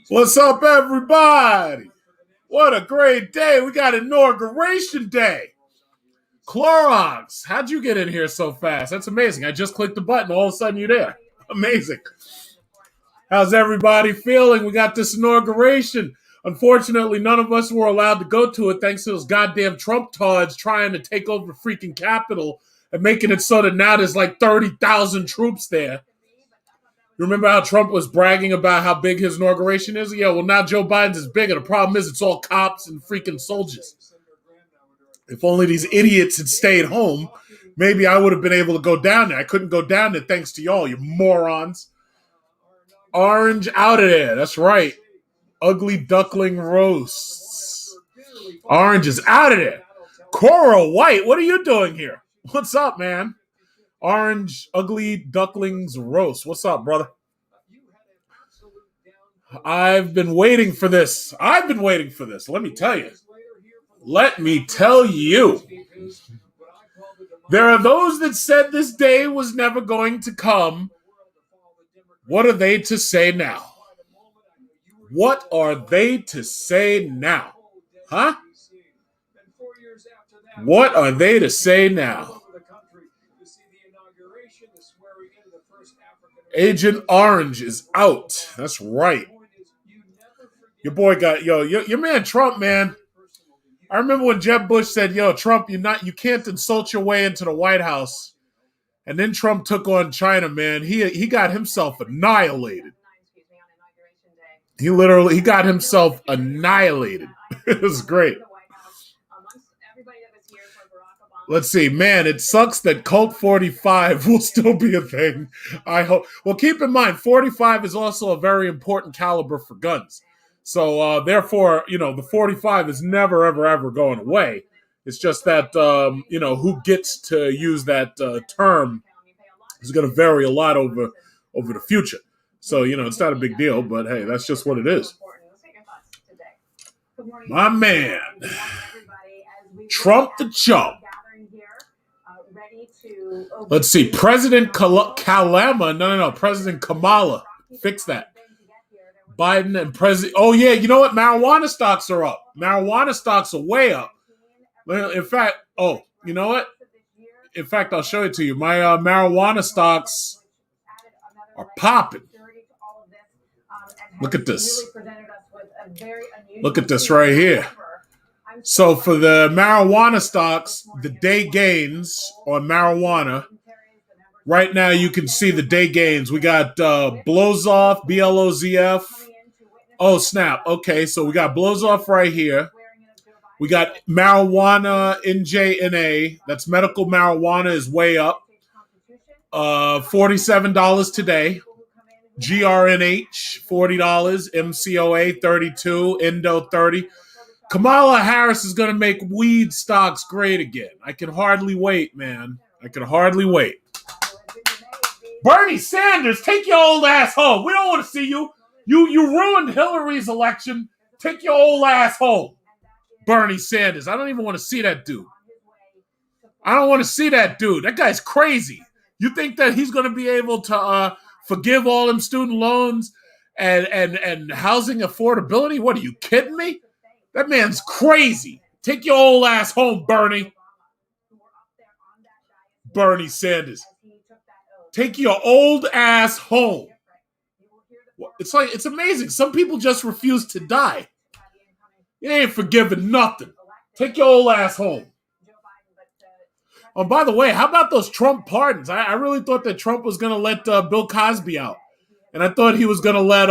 What's up, everybody? What a great day. We got Inauguration Day. Clorox, how'd you get in here so fast? That's amazing. I just clicked the button. All of a sudden, you're there. Amazing. How's everybody feeling? We got this inauguration. Unfortunately, none of us were allowed to go to it thanks to those goddamn Trump tards trying to take over the freaking Capitol and making it so that now there's like 30,000 troops there. You remember how Trump was bragging about how big his inauguration is? Yeah, well, now Joe Biden's is bigger. The problem is it's all cops and freaking soldiers. If only these idiots had stayed home, maybe I would have been able to go down there. I couldn't go down there thanks to y'all, you morons. Orange out of there. That's right. Ugly duckling roasts. Orange is out of there. Coral White, what are you doing here? What's up, man? Orange, ugly ducklings roast. What's up, brother? I've been waiting for this. Let me tell you. There are those that said this day was never going to come. What are they to say now? What are they to say now? Huh? What are they to say now? Agent Orange is out. That's right. Your boy got, your man Trump, man. I remember when Jeb Bush said, Trump, you can't insult your way into the White House. And then Trump took on China, man. He got himself annihilated. He got himself annihilated. It was great. Let's see, man, it sucks that Colt 45 will still be a thing. I hope. Well, keep in mind, 45 is also a very important caliber for guns. So, therefore, the 45 is never, ever, ever going away. It's just that, who gets to use that term is going to vary a lot over the future. So, it's not a big deal, but hey, that's just what it is. My man, Trump the chump. Let's see, President President Kamala. Fix that. Biden and President. Oh, yeah, you know what? Marijuana stocks are up. Marijuana stocks are way up. In fact, you know what? In fact, I'll show it to you. My marijuana stocks are popping. Look at this. Look at this right here. So for the marijuana stocks, the day gains on marijuana, right now you can see the day gains. We got Blows Off, BLOZF. Oh, snap. Okay, so we got Blows Off right here. We got marijuana, NJNA. That's medical marijuana is way up. $47 today. GRNH, $40. MCOA, $32. Endo, $30. Kamala Harris is going to make weed stocks great again. I can hardly wait, man. I can hardly wait. Bernie Sanders, take your old ass home. We don't want to see you. You ruined Hillary's election. Take your old ass home. Bernie Sanders. I don't even want to see that dude. I don't want to see that dude. That guy's crazy. You think that he's going to be able to forgive all them student loans and housing affordability? What, are you kidding me? That man's crazy. Take your old ass home, Bernie. Bernie Sanders. Take your old ass home. It's amazing. Some people just refuse to die. You ain't forgiving nothing. Take your old ass home. Oh, by the way, how about those Trump pardons? I really thought that Trump was going to let Bill Cosby out. And I thought he was going to let...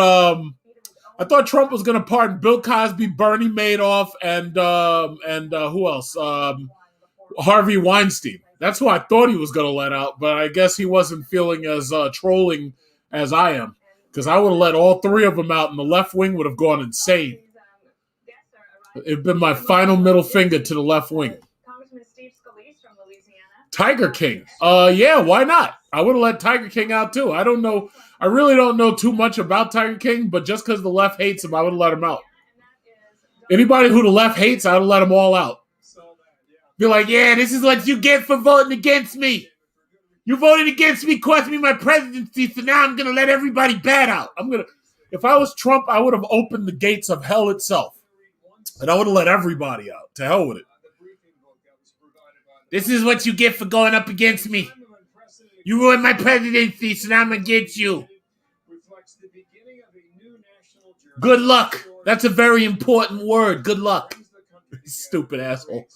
I thought Trump was going to pardon Bill Cosby, Bernie Madoff, and who else? Harvey Weinstein. That's who I thought he was going to let out, but I guess he wasn't feeling as trolling as I am, because I would have let all three of them out, and the left wing would have gone insane. It'd been my final middle finger to the left wing. Tiger King. Yeah, why not? I would have let Tiger King out too. I don't know. I really don't know too much about Tiger King, but just because the left hates him, I would have let him out. Anybody who the left hates, I would let them all out. Be like, yeah, this is what you get for voting against me. You voted against me, cost me my presidency, so now I'm going to let everybody bad out. If I was Trump, I would have opened the gates of hell itself. And I would have let everybody out. To hell with it. This is what you get for going up against me. You ruined my presidency, so now I'm against you. Good luck. That's a very important word. Good luck. Stupid asshole.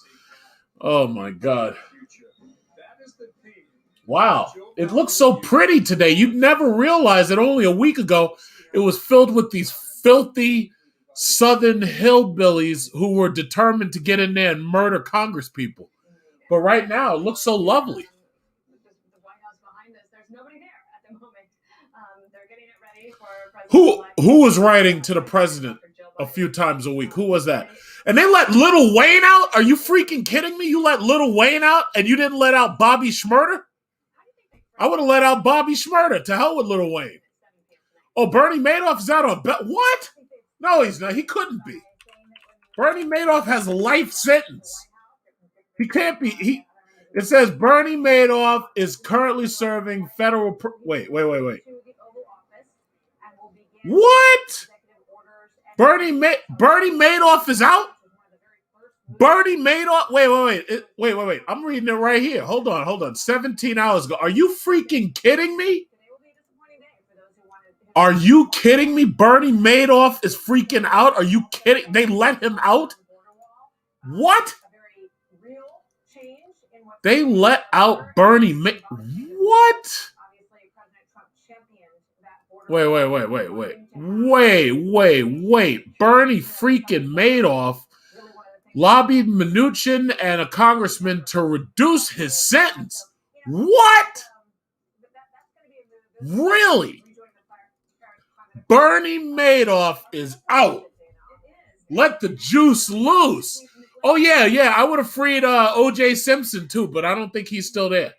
Oh, my God. Wow. It looks so pretty today. You'd never realize that only a week ago it was filled with these filthy Southern hillbillies who were determined to get in there and murder Congress people. But right now, it looks so lovely. The White House behind us, there's nobody there at the moment. They're getting it ready for Who was writing to the president a few times a week? Who was that? And they let Lil Wayne out? Are you freaking kidding me? You let Lil Wayne out and you didn't let out Bobby Shmurda? I would have let out Bobby Shmurda. To hell with Lil Wayne. Oh, Bernie Madoff is out on what? No, he's not. He couldn't be. Bernie Madoff has a life sentence. He can't be. It says Bernie Madoff is currently serving federal. Wait. What? Bernie Madoff is out? Bernie Madoff. Wait. I'm reading it right here. Hold on. 17 hours ago. Are you freaking kidding me? Are you kidding me? Bernie Madoff is freaking out? Are you kidding? They let him out? What? They let out Bernie Madoff. What? Wait. Bernie freaking Madoff lobbied Mnuchin and a congressman to reduce his sentence. What? Really? Bernie Madoff is out. Let the juice loose. Oh, yeah. I would have freed O.J. Simpson, too, but I don't think he's still there.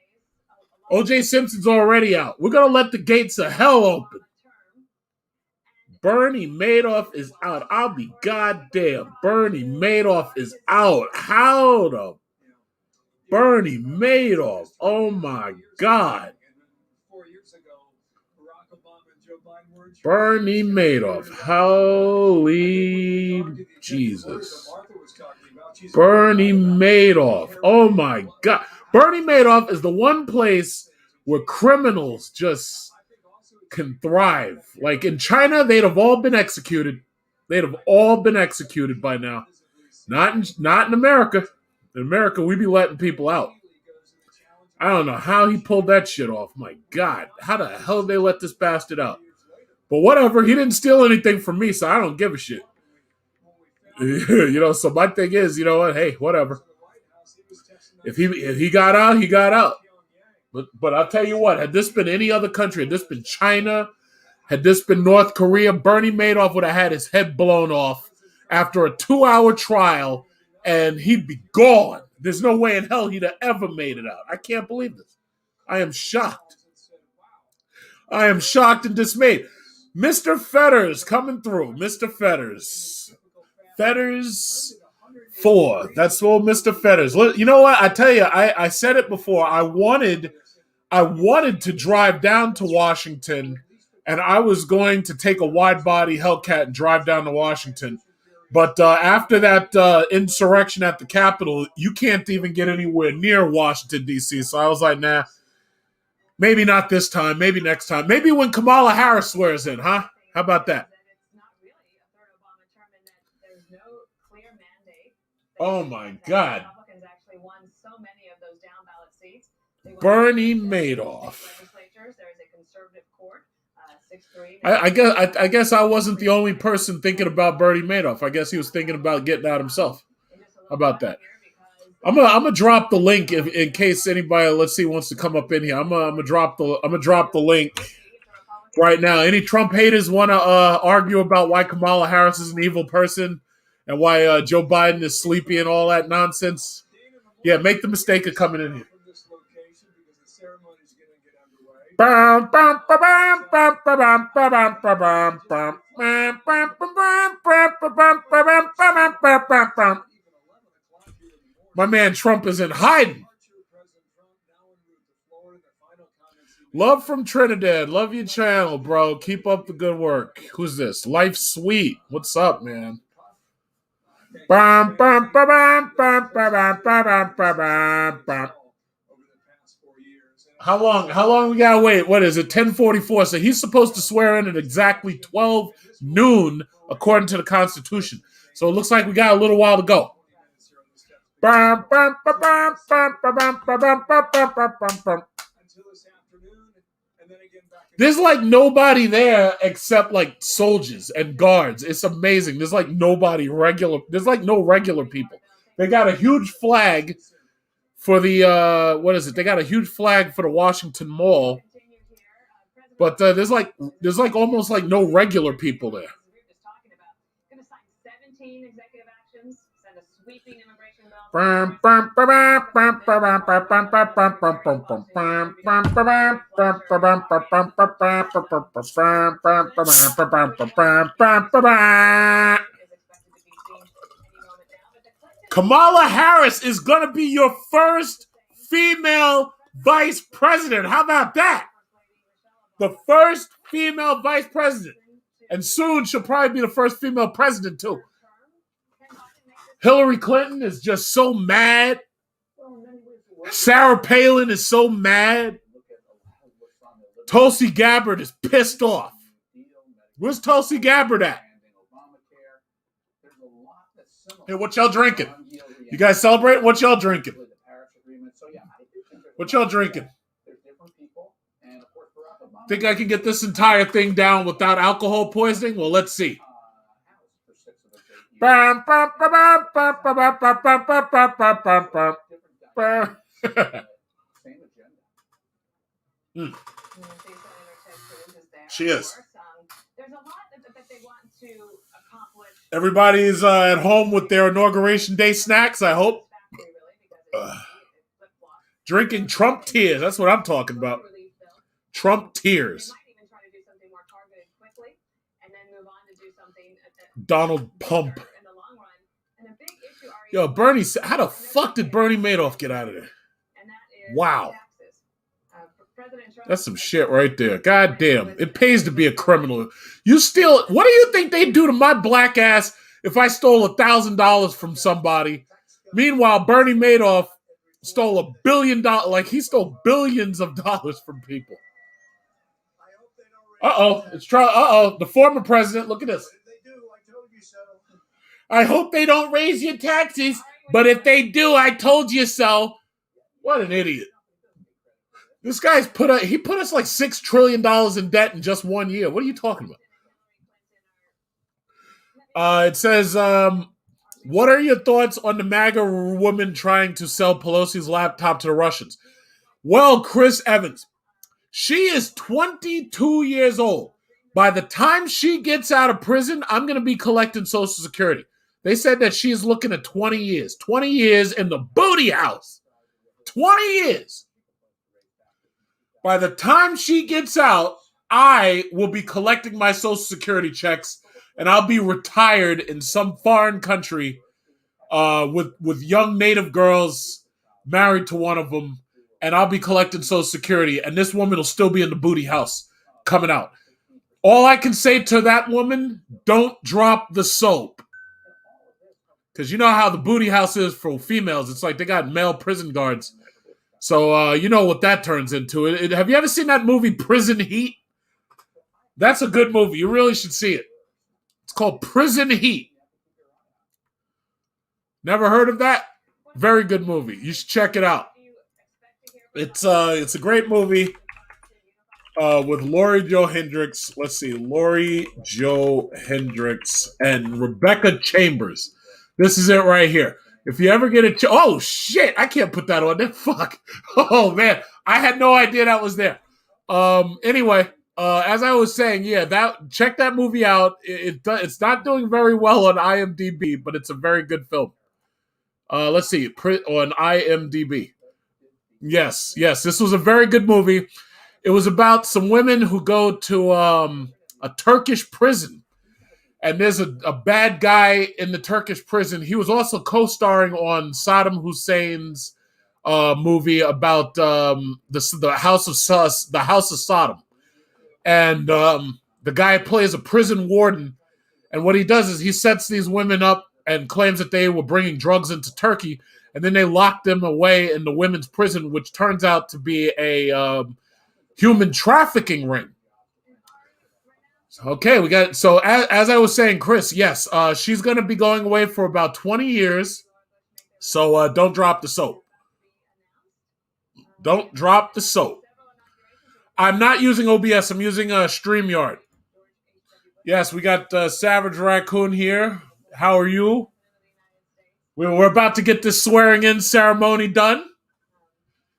O.J. Simpson's already out. We're going to let the gates of hell open. Bernie Madoff is out. I'll be goddamn. Bernie Madoff is out. How the... Bernie Madoff. Oh, my God. Bernie Madoff. Holy Jesus. Bernie Madoff. Oh my God. Bernie Madoff is the one place where criminals just can thrive. Like in China, they'd have all been executed. They'd have all been executed by now. Not in America. In America, we be letting people out. I don't know how he pulled that shit off. My God. How the hell did they let this bastard out? But whatever, he didn't steal anything from me, so I don't give a shit. So my thing is, you know what? Hey, whatever. If he got out, he got out. But I'll tell you what, had this been any other country, had this been China, had this been North Korea, Bernie Madoff would have had his head blown off after a 2-hour trial, and he'd be gone. There's no way in hell he'd have ever made it out. I can't believe this. I am shocked. I am shocked and dismayed. Mr. Fetters coming through. Mr. Fetters. Fetters 4. That's old Mr. Fetters. You know what? I tell you, I said it before. I wanted to drive down to Washington, and I was going to take a wide-body Hellcat and drive down to Washington. But after that insurrection at the Capitol, you can't even get anywhere near Washington, D.C. So I was like, nah. Maybe not this time. Maybe next time. Maybe when Kamala Harris swears in, huh? How about that? Oh, my God. Bernie Madoff. I guess I wasn't the only person thinking about Bernie Madoff. I guess he was thinking about getting out himself. How about that? I'm gonna drop the link in case anybody, let's see, wants to come up in here. I'm gonna drop the link right now. Any Trump haters want to argue about why Kamala Harris is an evil person and why Joe Biden is sleepy and all that nonsense? Yeah, make the mistake of coming in here. My man Trump is in hiding. Love from Trinidad. Love your channel, bro. Keep up the good work. Who's this? Life Sweet. What's up, man? Bam, bam, bam, bam, bam, bam, bam, bam. How long we gotta wait? What is it? 10:44. So he's supposed to swear in at exactly 12 noon, according to the Constitution. So it looks like we got a little while to go. Bam, bam, bam, bam, bam, bam, bam, bam, bam, bam, bam. There's like nobody there except like soldiers and guards. It's amazing. There's like nobody regular. There's like no regular people. They got a huge flag for the what is it? They got a huge flag for the Washington Mall, but there's like almost like no regular people there. Kamala Harris is going to be your first female vice president. How about that? The first female vice president. And soon she'll probably be the first female president, too. Hillary Clinton is just so mad. Sarah Palin is so mad. Tulsi Gabbard is pissed off. Where's Tulsi Gabbard at? Hey, what y'all drinking? You guys celebrate? What y'all drinking? What y'all drinking? Think I can get this entire thing down without alcohol poisoning? Well, let's see. She is. Everybody's at home with their Inauguration Day snacks, I hope. Drinking Trump tears. That's what I'm talking about. Trump tears. Donald Pump. Yo, Bernie, how the fuck did Bernie Madoff get out of there? Wow. That's some shit right there. God damn. It pays to be a criminal. You steal. What do you think they'd do to my black ass if I stole $1,000 from somebody? Meanwhile, Bernie Madoff stole $1 billion. Like, he stole billions of dollars from people. The former president. Look at this. I hope they don't raise your taxes, but if they do, I told you so. What an idiot. This guy's put us like $6 trillion in debt in just 1 year. What are you talking about? It says, what are your thoughts on the MAGA woman trying to sell Pelosi's laptop to the Russians? Well, Chris Evans, she is 22 years old. By the time she gets out of prison, I'm going to be collecting Social Security. They said that she is looking at 20 years. 20 years in the booty house. 20 years. By the time she gets out, I will be collecting my Social Security checks, and I'll be retired in some foreign country with young native girls, married to one of them, and I'll be collecting Social Security, and this woman will still be in the booty house coming out. All I can say to that woman, don't drop the soap. Because you know how the booty house is for females. It's like they got male prison guards. So you know what that turns into. Have you ever seen that movie Prison Heat? That's a good movie. You really should see it. It's called Prison Heat. Never heard of that? Very good movie. You should check it out. It's a great movie with Laurie Jo Hendricks. Let's see, Laurie Jo Hendricks and Rebecca Chambers. This is it right here. If you ever get a oh shit, I can't put that on there. Fuck. Oh man, I had no idea that was there. Anyway, as I was saying, check that movie out. It's not doing very well on IMDb, but it's a very good film. Let's see, on IMDb. Yes, this was a very good movie. It was about some women who go to a Turkish prison. And there's a bad guy in the Turkish prison. He was also co-starring on Saddam Hussein's movie about the House of Sodom, and the guy plays a prison warden, and what he does is he sets these women up and claims that they were bringing drugs into Turkey, and then they lock them away in the women's prison, which turns out to be a human trafficking ring. Okay, we got, so as I was saying, Chris, yes, she's going to be going away for about 20 years, so don't drop the soap. Don't drop the soap. I'm not using OBS, I'm using StreamYard. Yes, we got Savage Raccoon here. How are you? We're about to get this swearing-in ceremony done.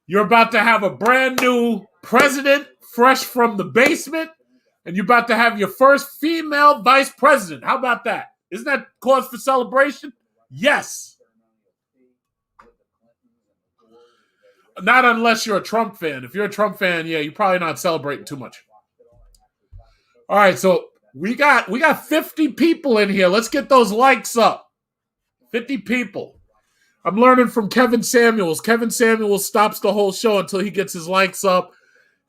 You're about to have a brand new president, fresh from the basement, and you're about to have your first female vice president. How about that? Isn't that cause for celebration? Yes. Not unless you're a Trump fan. If you're a Trump fan, yeah, you're probably not celebrating too much. All right, so we got 50 people in here. Let's get those likes up. 50 people. I'm learning from Kevin Samuels. Kevin Samuels stops the whole show until he gets his likes up.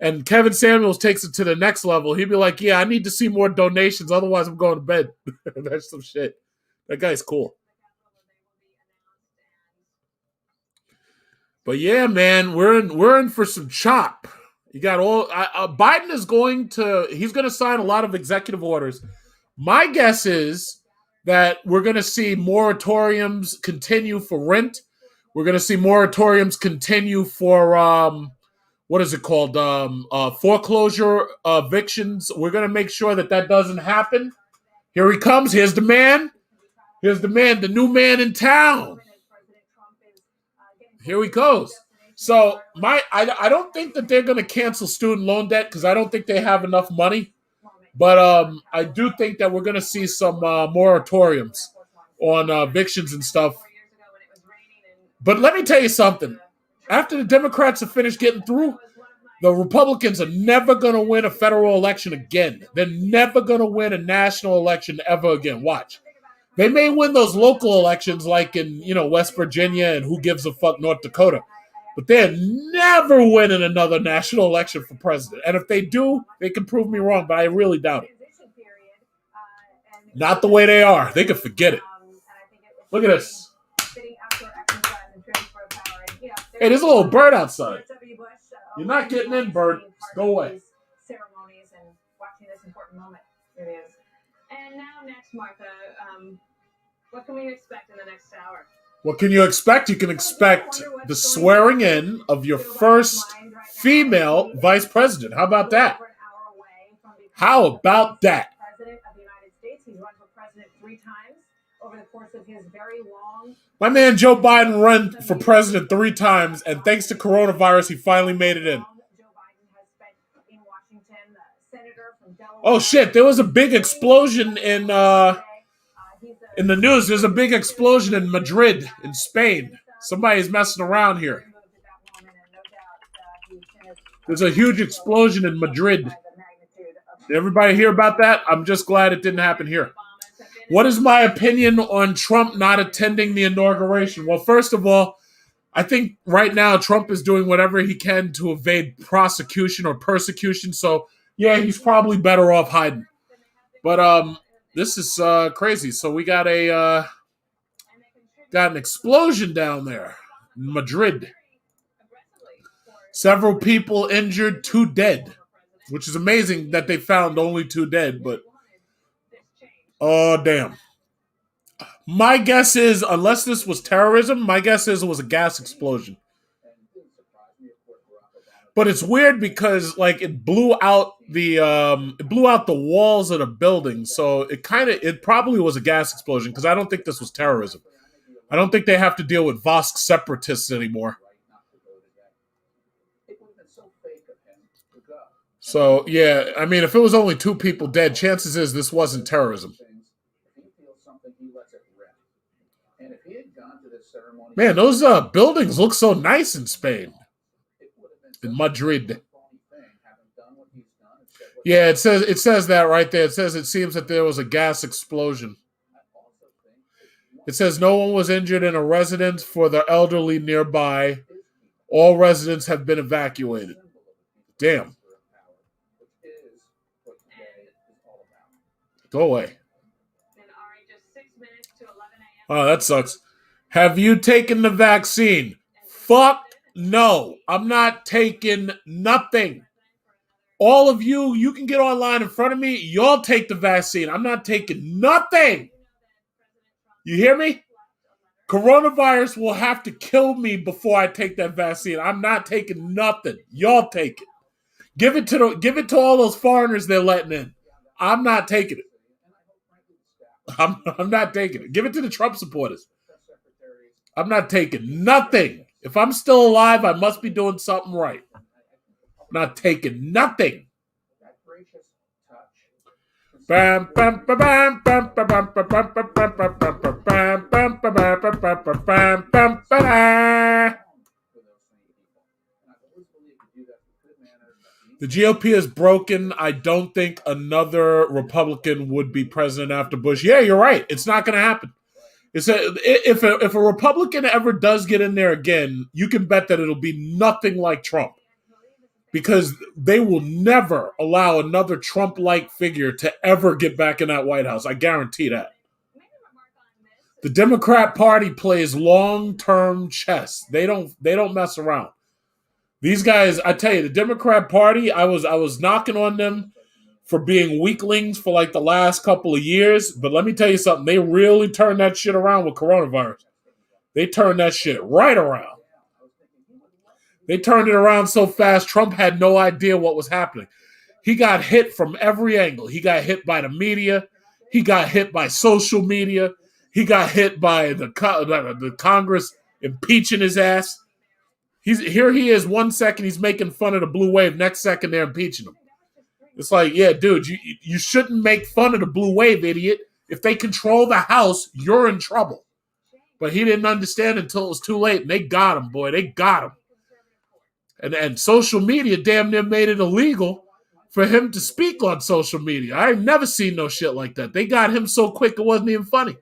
And Kevin Samuels takes it to the next level. He'd be like, yeah, I need to see more donations. Otherwise, I'm going to bed. That's some shit. That guy's cool. But yeah, man, we're in for some chop. You got all Biden is he's going to sign a lot of executive orders. My guess is that we're going to see moratoriums continue for rent. We're going to see moratoriums continue for what is it called? Foreclosure evictions. We're going to make sure that doesn't happen. Here he comes. Here's the man. Here's the man, the new man in town. Here he goes. So I don't think that they're going to cancel student loan debt because I don't think they have enough money. But I do think that we're going to see some moratoriums on evictions and stuff. But let me tell you something. After the Democrats have finished getting through, the Republicans are never going to win a federal election again. They're never going to win a national election ever again. Watch. They may win those local elections like in, West Virginia and who gives a fuck North Dakota. But they're never winning another national election for president. And if they do, they can prove me wrong, but I really doubt it. Not the way they are. They can forget it. Look at this. Hey, there's a little bird outside. You're not getting in, bird. Go away. Ceremonies and watching this important moment. It is. And now next, Martha, what can we expect in the next hour? What can you expect? You can expect the swearing in of your first female vice president. How about that? How about that? President of the United States. He's run for president 3 times over the course of his very long. My man Joe Biden ran for president 3 times, and thanks to coronavirus, he finally made it in. Oh shit! There was a big explosion in the news. There's a big explosion in Madrid, in Spain. Somebody's messing around here. There's a huge explosion in Madrid. Did everybody hear about that? I'm just glad it didn't happen here. What is my opinion on Trump not attending the inauguration? Well, first of all, I think right now Trump is doing whatever he can to evade prosecution or persecution. So, yeah, he's probably better off hiding. But this is crazy. So we got an explosion down there in Madrid. Several people injured, 2 dead, which is amazing that they found only 2 dead. But oh, damn. My guess is, unless this was terrorism, my guess is it was a gas explosion. But it's weird because, it blew out the walls of the building, so it probably was a gas explosion because I don't think this was terrorism. I don't think they have to deal with Vosk separatists anymore. So yeah, I mean, if it was only 2 people dead, chances is this wasn't terrorism. Man, those buildings look so nice in Spain. In Madrid. Yeah, it says that right there. It says it seems that there was a gas explosion. It says no one was injured in a residence for the elderly nearby. All residents have been evacuated. Damn. Go away. Oh, that sucks. Have you taken the vaccine? Fuck no. I'm not taking nothing. All of you, you can get online in front of me. Y'all take the vaccine. I'm not taking nothing. You hear me? Coronavirus will have to kill me before I take that vaccine. I'm not taking nothing. Y'all take it. Give it to all those foreigners they're letting in. I'm not taking it. I'm not taking it. Give it to the Trump supporters. I'm not taking nothing. If I'm still alive, I must be doing something right. I'm not taking nothing. Bam, bam, bam, bam, bam, bam, bam, bam, bam, bam, bam, bam, bam, bam, bam, bam. The GOP is broken. I don't think another Republican would be president after Bush. Yeah, you're right. It's not going to happen. If a Republican ever does get in there again, you can bet that it'll be nothing like Trump. Because they will never allow another Trump-like figure to ever get back in that White House. I guarantee that. The Democrat Party plays long-term chess. They don't mess around. These guys, I tell you, the Democrat Party, I was knocking on them for being weaklings for like the last couple of years. But let me tell you something. They really turned that shit around with coronavirus. They turned that shit right around. They turned it around so fast, Trump had no idea what was happening. He got hit from every angle. He got hit by the media. He got hit by social media. He got hit by the Congress impeaching his ass. Here he is 1 second, he's making fun of the blue wave. Next second, they're impeaching him. It's like, yeah, dude, you shouldn't make fun of the blue wave, idiot. If they control the House, you're in trouble. But he didn't understand until it was too late, and they got him, boy. They got him. And social media damn near made it illegal for him to speak on social media. I ain't never seen no shit like that. They got him so quick it wasn't even funny.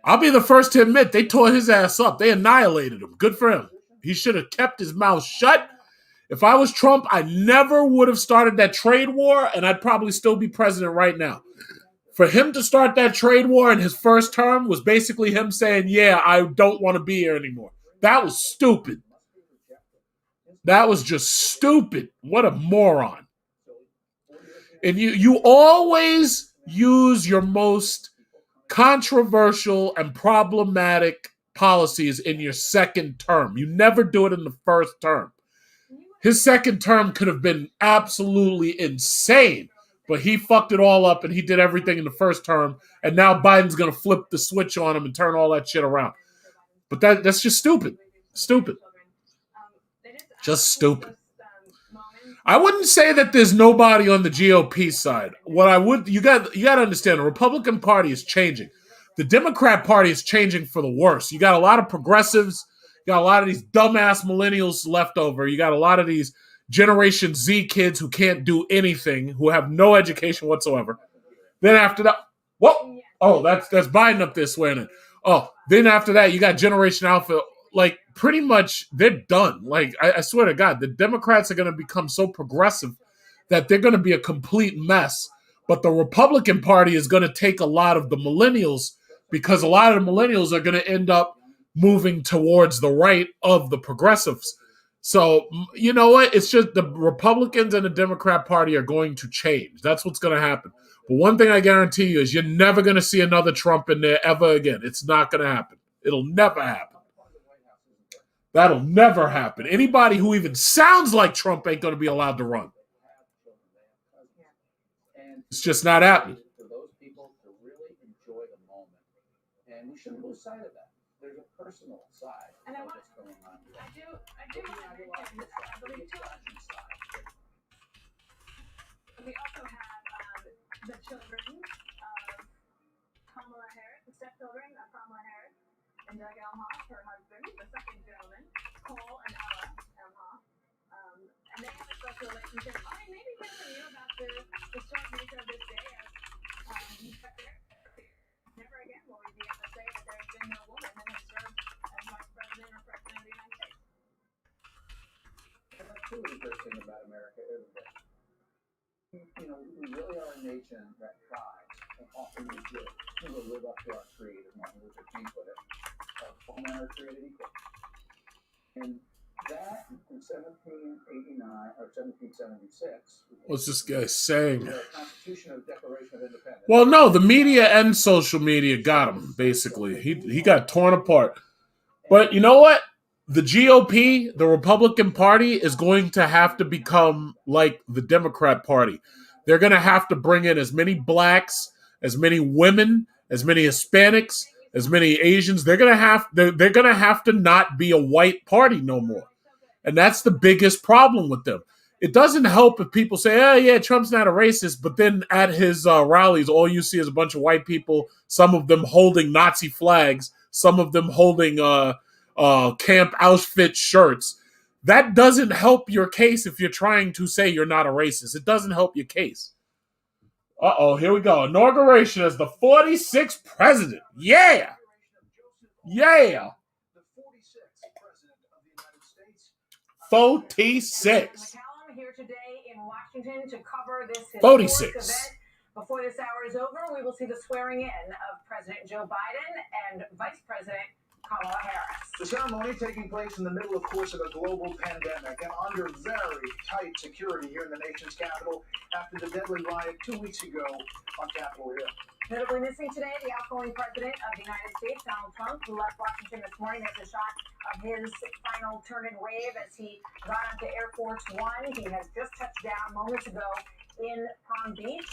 I'll be the first to admit they tore his ass up. They annihilated him. Good for him. He should have kept his mouth shut. If I was Trump, I never would have started that trade war, and I'd probably still be president right now. For him to start that trade war in his first term was basically him saying, yeah, I don't want to be here anymore. That was stupid. That was just stupid. What a moron. And you always use your most controversial and problematic policies in your second term. You never do it in the first term. His second term could have been absolutely insane, but he fucked it all up and he did everything in the first term, and now Biden's going to flip the switch on him and turn all that shit around. But that's just stupid. Stupid. Just stupid. I wouldn't say that there's nobody on the GOP side. What I would, you got to understand, the Republican Party is changing. The Democrat Party is changing for the worse. You got a lot of progressives. You got a lot of these dumbass millennials left over. You got a lot of these Generation Z kids who can't do anything, who have no education whatsoever. Then after that, whoa, oh, that's Biden up there swearing in. Oh, then after that, you got Generation Alpha. Like, pretty much, they're done. Like, I swear to God, the Democrats are going to become so progressive that they're going to be a complete mess. But the Republican Party is going to take a lot of the millennials, because a lot of the millennials are going to end up moving towards the right of the progressives. So, you know what? It's just the Republicans and the Democrat Party are going to change. That's what's going to happen. But one thing I guarantee you is you're never going to see another Trump in there ever again. It's not going to happen. It'll never happen. That'll never happen. Anybody who even sounds like Trump ain't going to be allowed to run. It's just not happening. For those people to really enjoy the moment. And we shouldn't lose sight of that. There's a personal side of what's going on here. I do want to mention, I believe, too. We also have the children of Kamala Harris, the stepchildren of Kamala Harris, and Doug Elmhoff, her husband, the second gentleman, Cole and Ella Elmhoff. And they have a special relationship. I mean, maybe people knew about the historic nature of this day never again will we be able to say that there has been no woman that has served as vice president or president of the United States. truly the great thing about America is that, you know, we really are a nation that tries, and often we do, to live up to our creed, as Martin Luther King put it. All men are created equal. And that in 1789 or 1776. What's this guy saying? The Constitution of Declaration of Independence. Well, no, the media and social media got him, basically. He got torn apart. But you know what? The GOP, the Republican Party, is going to have to become like the Democrat Party. They're going to have to bring in as many blacks, as many women, as many Hispanics, as many Asians. They're going to have to not be a white party no more. And that's the biggest problem with them. It doesn't help if people say, oh, yeah, Trump's not a racist, but then at his rallies, all you see is a bunch of white people, some of them holding Nazi flags, some of them holding Camp Auschwitz shirts. That doesn't help your case if you're trying to say you're not a racist. It doesn't help your case. Uh-oh, here we go. Inauguration as the 46th president. Yeah! Yeah! 46. Here today in Washington to cover this 46 event. Before this hour is over, we will see the swearing in of President Joe Biden and Vice President Kamala Harris. The ceremony taking place in the middle, of course, of a global pandemic and under very tight security here in the nation's capital after the deadly riot 2 weeks ago on Capitol Hill. Notably missing today, the outgoing president of the United States, Donald Trump, who left Washington this morning. There's a shot of his final turn and wave as he got onto Air Force One. He has just touched down moments ago in Palm Beach,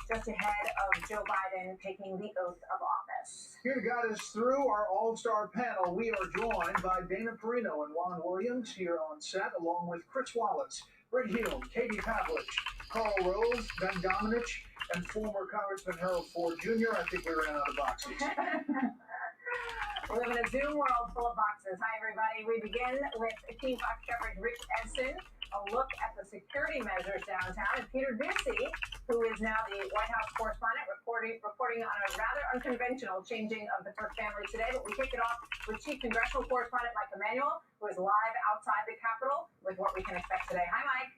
just ahead of Joe Biden taking the oath of office. Here to guide us through our all-star panel, we are joined by Dana Perino and Juan Williams here on set, along with Chris Wallace, Britt Hume, Katie Pavlich, Carl Rose, Ben Domenech, and former Congressman Harold Ford Jr. I think we ran out of boxes. We live in a Zoom world full of boxes. Hi, everybody. We begin with Team Fox coverage Rich Edson, a look at the security measures downtown, and Peter Doocy, who is now the White House correspondent, reporting on a rather unconventional changing of the first family today. But we kick it off with Chief Congressional Correspondent Mike Emanuel, who is live outside the Capitol with what we can expect today. Hi, Mike.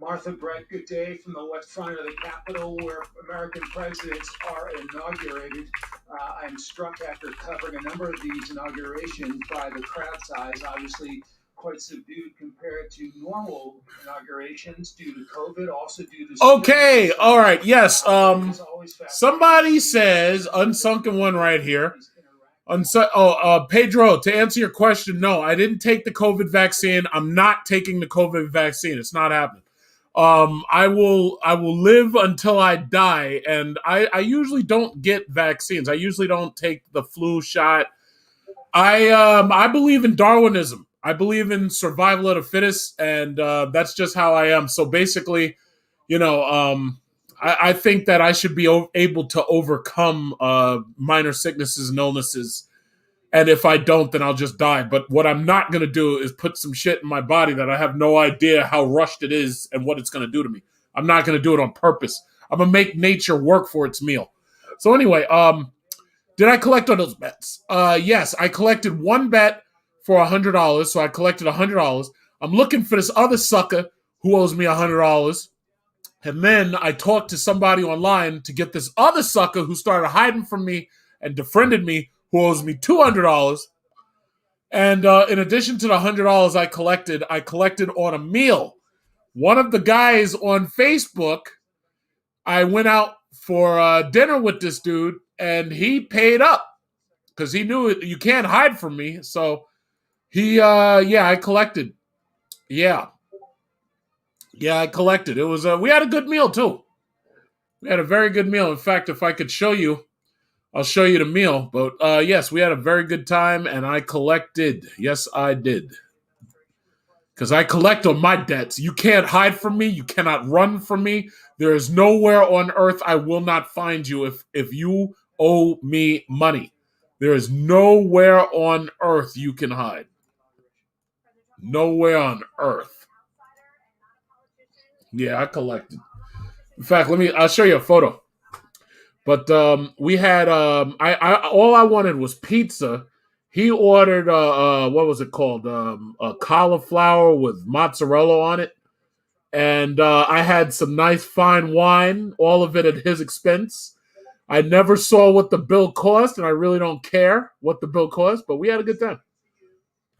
Martha, Brett, good day from the left front of the Capitol where American presidents are inaugurated. I'm struck after covering a number of these inaugurations by the crowd size, obviously quite subdued compared to normal inaugurations due to COVID, also due to... Okay, all right, yes. Somebody says, unsunken one right here. Pedro, to answer your question, no, I didn't take the COVID vaccine. I'm not taking the COVID vaccine. It's not happening. I will live until I die, and I usually don't get vaccines. I usually don't take the flu shot. I believe in Darwinism. I believe in survival of the fittest, and that's just how I am. So basically, I think that I should be able to overcome minor sicknesses and illnesses. And if I don't, then I'll just die. But what I'm not going to do is put some shit in my body that I have no idea how rushed it is and what it's going to do to me. I'm not going to do it on purpose. I'm going to make nature work for its meal. So anyway, did I collect on those bets? Yes, I collected one bet for $100. So I collected $100. I'm looking for this other sucker who owes me $100. And then I talked to somebody online to get this other sucker who started hiding from me and defriended me, who owes me $200. And in addition to the $100 I collected on a meal. One of the guys on Facebook, I went out for dinner with this dude, and he paid up because he knew it, you can't hide from me. So I collected. Yeah, I collected. It was we had a good meal too. We had a very good meal. In fact, if I could show you, I'll show you the meal. But yes, we had a very good time, and I collected. Yes, I did. Because I collect on my debts. You can't hide from me. You cannot run from me. There is nowhere on earth I will not find you if you owe me money. There is nowhere on earth you can hide. Nowhere on earth. Yeah, I collected. In fact, I'll show you a photo. But we had all I wanted was pizza. He ordered what was it called? A cauliflower with mozzarella on it. And I had some nice fine wine, all of it at his expense. I never saw what the bill cost, and I really don't care what the bill cost, but we had a good time.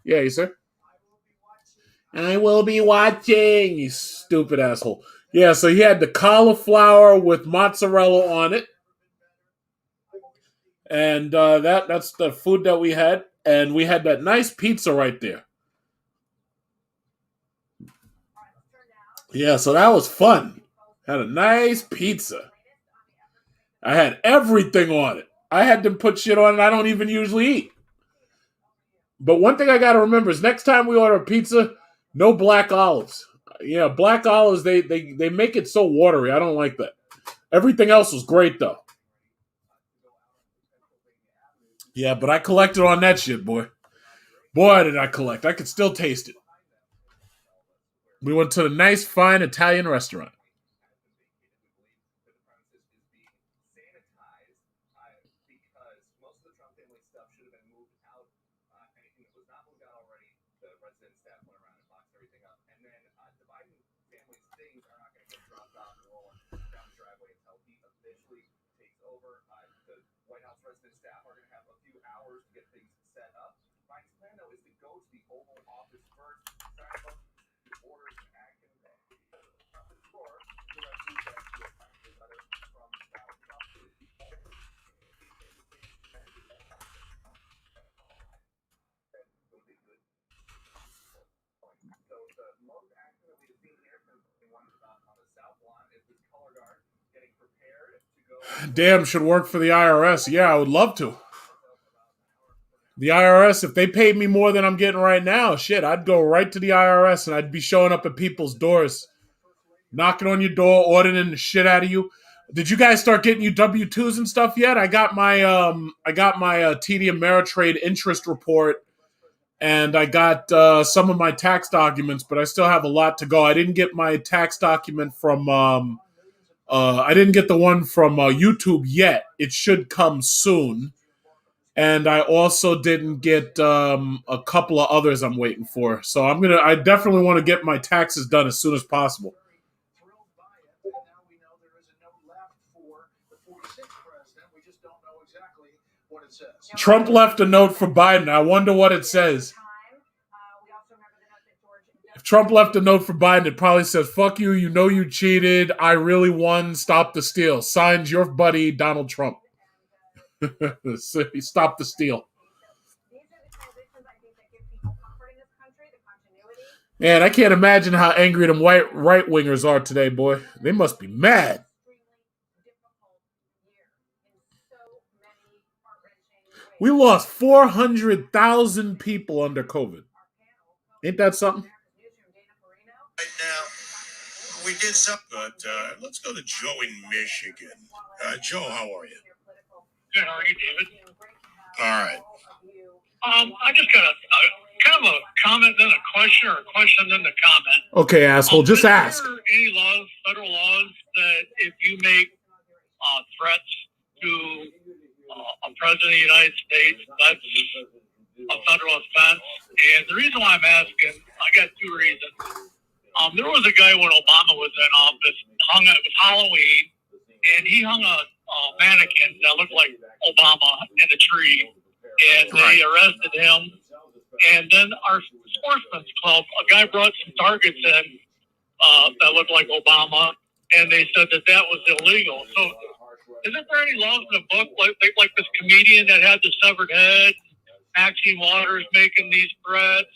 Yeah, you sir? I will be watching, you stupid asshole. Yeah, so he had the cauliflower with mozzarella on it. And that's the food that we had. And we had that nice pizza right there. Yeah, so that was fun. Had a nice pizza. I had everything on it. I had them put shit on it I don't even usually eat. But one thing I got to remember is next time we order pizza, no black olives. Yeah, black olives, they make it so watery. I don't like that. Everything else was great, though. Yeah, but I collected on that shit, boy. Boy, did I collect. I could still taste it. We went to a nice, fine Italian restaurant. Damn, should work for the IRS. Yeah, I would love to. The IRS, if they paid me more than I'm getting right now, shit, I'd go right to the IRS and I'd be showing up at people's doors, knocking on your door, ordering the shit out of you. Did you guys start getting you W-2s and stuff yet? I got my TD Ameritrade interest report, and I got some of my tax documents, but I still have a lot to go. I didn't get my tax document from I didn't get the one from YouTube yet. It should come soon. And I also didn't get a couple of others I'm waiting for. So I definitely want to get my taxes done as soon as possible. Trump left a note for Biden. I wonder what it says. If Trump left a note for Biden, it probably says, "Fuck you, you know you cheated. I really won. Stop the steal. Signed your buddy, Donald Trump." Stop the steal. Man, I can't imagine how angry them white right-wingers are today, boy. They must be mad. We lost 400,000 people under COVID. Ain't that something? Right now, we did something, but let's go to Joe in Michigan. Joe, how are you? Good, how are you, David? All right. I just got kind of a comment, then a question, or a question, then a comment. Okay, asshole, just ask. Is there any laws, federal laws, that if you make threats to a president of the United States, that's a federal offense? And the reason why I'm asking, I got two reasons. There was a guy when Obama was in office, it was Halloween, and he hung a mannequin that looked like Obama in a tree, and they arrested him. And then our sportsman's club, a guy brought some targets in that looked like Obama, and they said that was illegal. So, isn't there any laws in the book, like this comedian that had the severed head, Maxine Waters making these threats?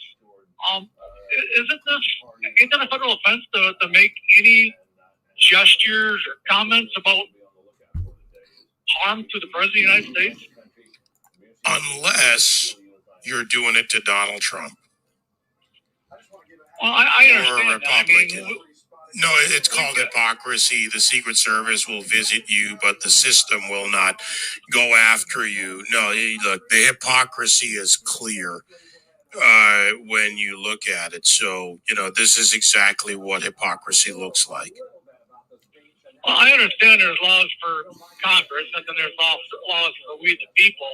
Isn't that a federal offense to make any gestures or comments about harm to the president of the United States? Unless you're doing it to Donald Trump. Well, I understand or a Republican. that. I mean, no, it's called hypocrisy. The Secret Service will visit you, but the system will not go after you. No, look, the hypocrisy is clear when you look at it. So, this is exactly what hypocrisy looks like. Well, I understand there's laws for Congress, and then there's laws for we the people.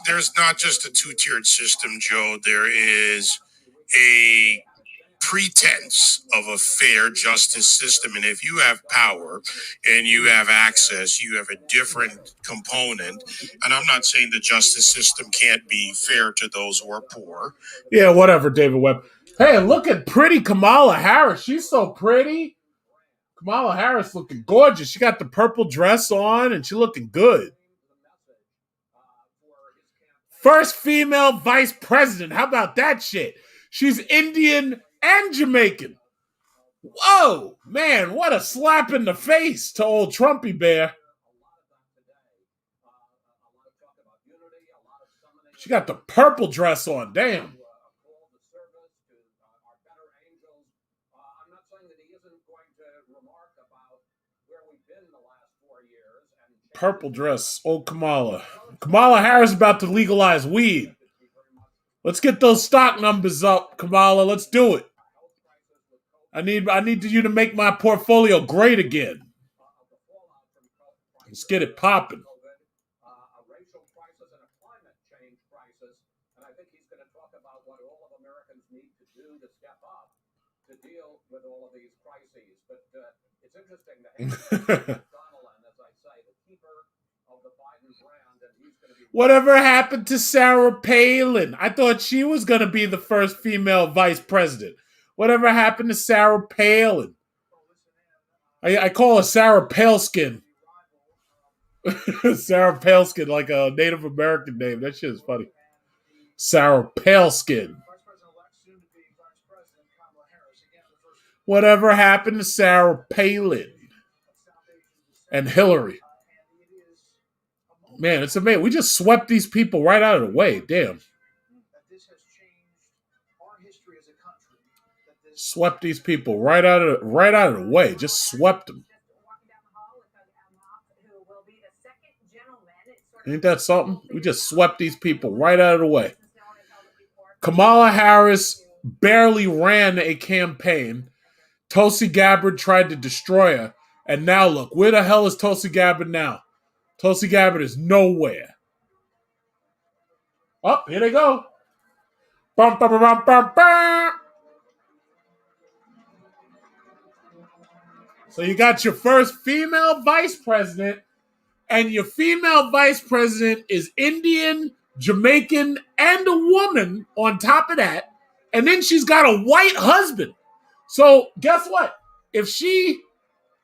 There's not just a two-tiered system, Joe. There is a pretense of a fair justice system. And if you have power and you have access, you have a different component. And I'm not saying the justice system can't be fair to those who are poor. Yeah, whatever, David Webb. Hey, look at pretty Kamala Harris. She's so pretty. Kamala Harris looking gorgeous. She got the purple dress on and she looking good. First female vice president. How about that shit? She's Indian and Jamaican. Whoa, man, what a slap in the face to old Trumpy Bear. She got the purple dress on, damn. Purple dress, old Kamala. Kamala Harris about to legalize weed. Let's get those stock numbers up, Kamala. Let's do it. I need you to make my portfolio great again. Let's get it popping. Whatever happened to Sarah Palin? I thought she was going to be the first female vice president. Whatever happened to Sarah Palin? I call her Sarah Paleskin. Sarah Paleskin, like a Native American name. That shit is funny. Sarah Paleskin. Whatever happened to Sarah Palin and Hillary? Man, it's amazing. We just swept these people right out of the way. Damn. Swept these people right out of the way. Just swept them. Ain't that something? We just swept these people right out of the way. Kamala Harris barely ran a campaign. Tulsi Gabbard tried to destroy her. And now look, where the hell is Tulsi Gabbard now? Tulsi Gabbard is nowhere. Oh, here they go. Bum, bum, bum, bum, bum. So you got your first female vice president, and your female vice president is Indian, Jamaican, and a woman on top of that. And then she's got a white husband. So guess what? If she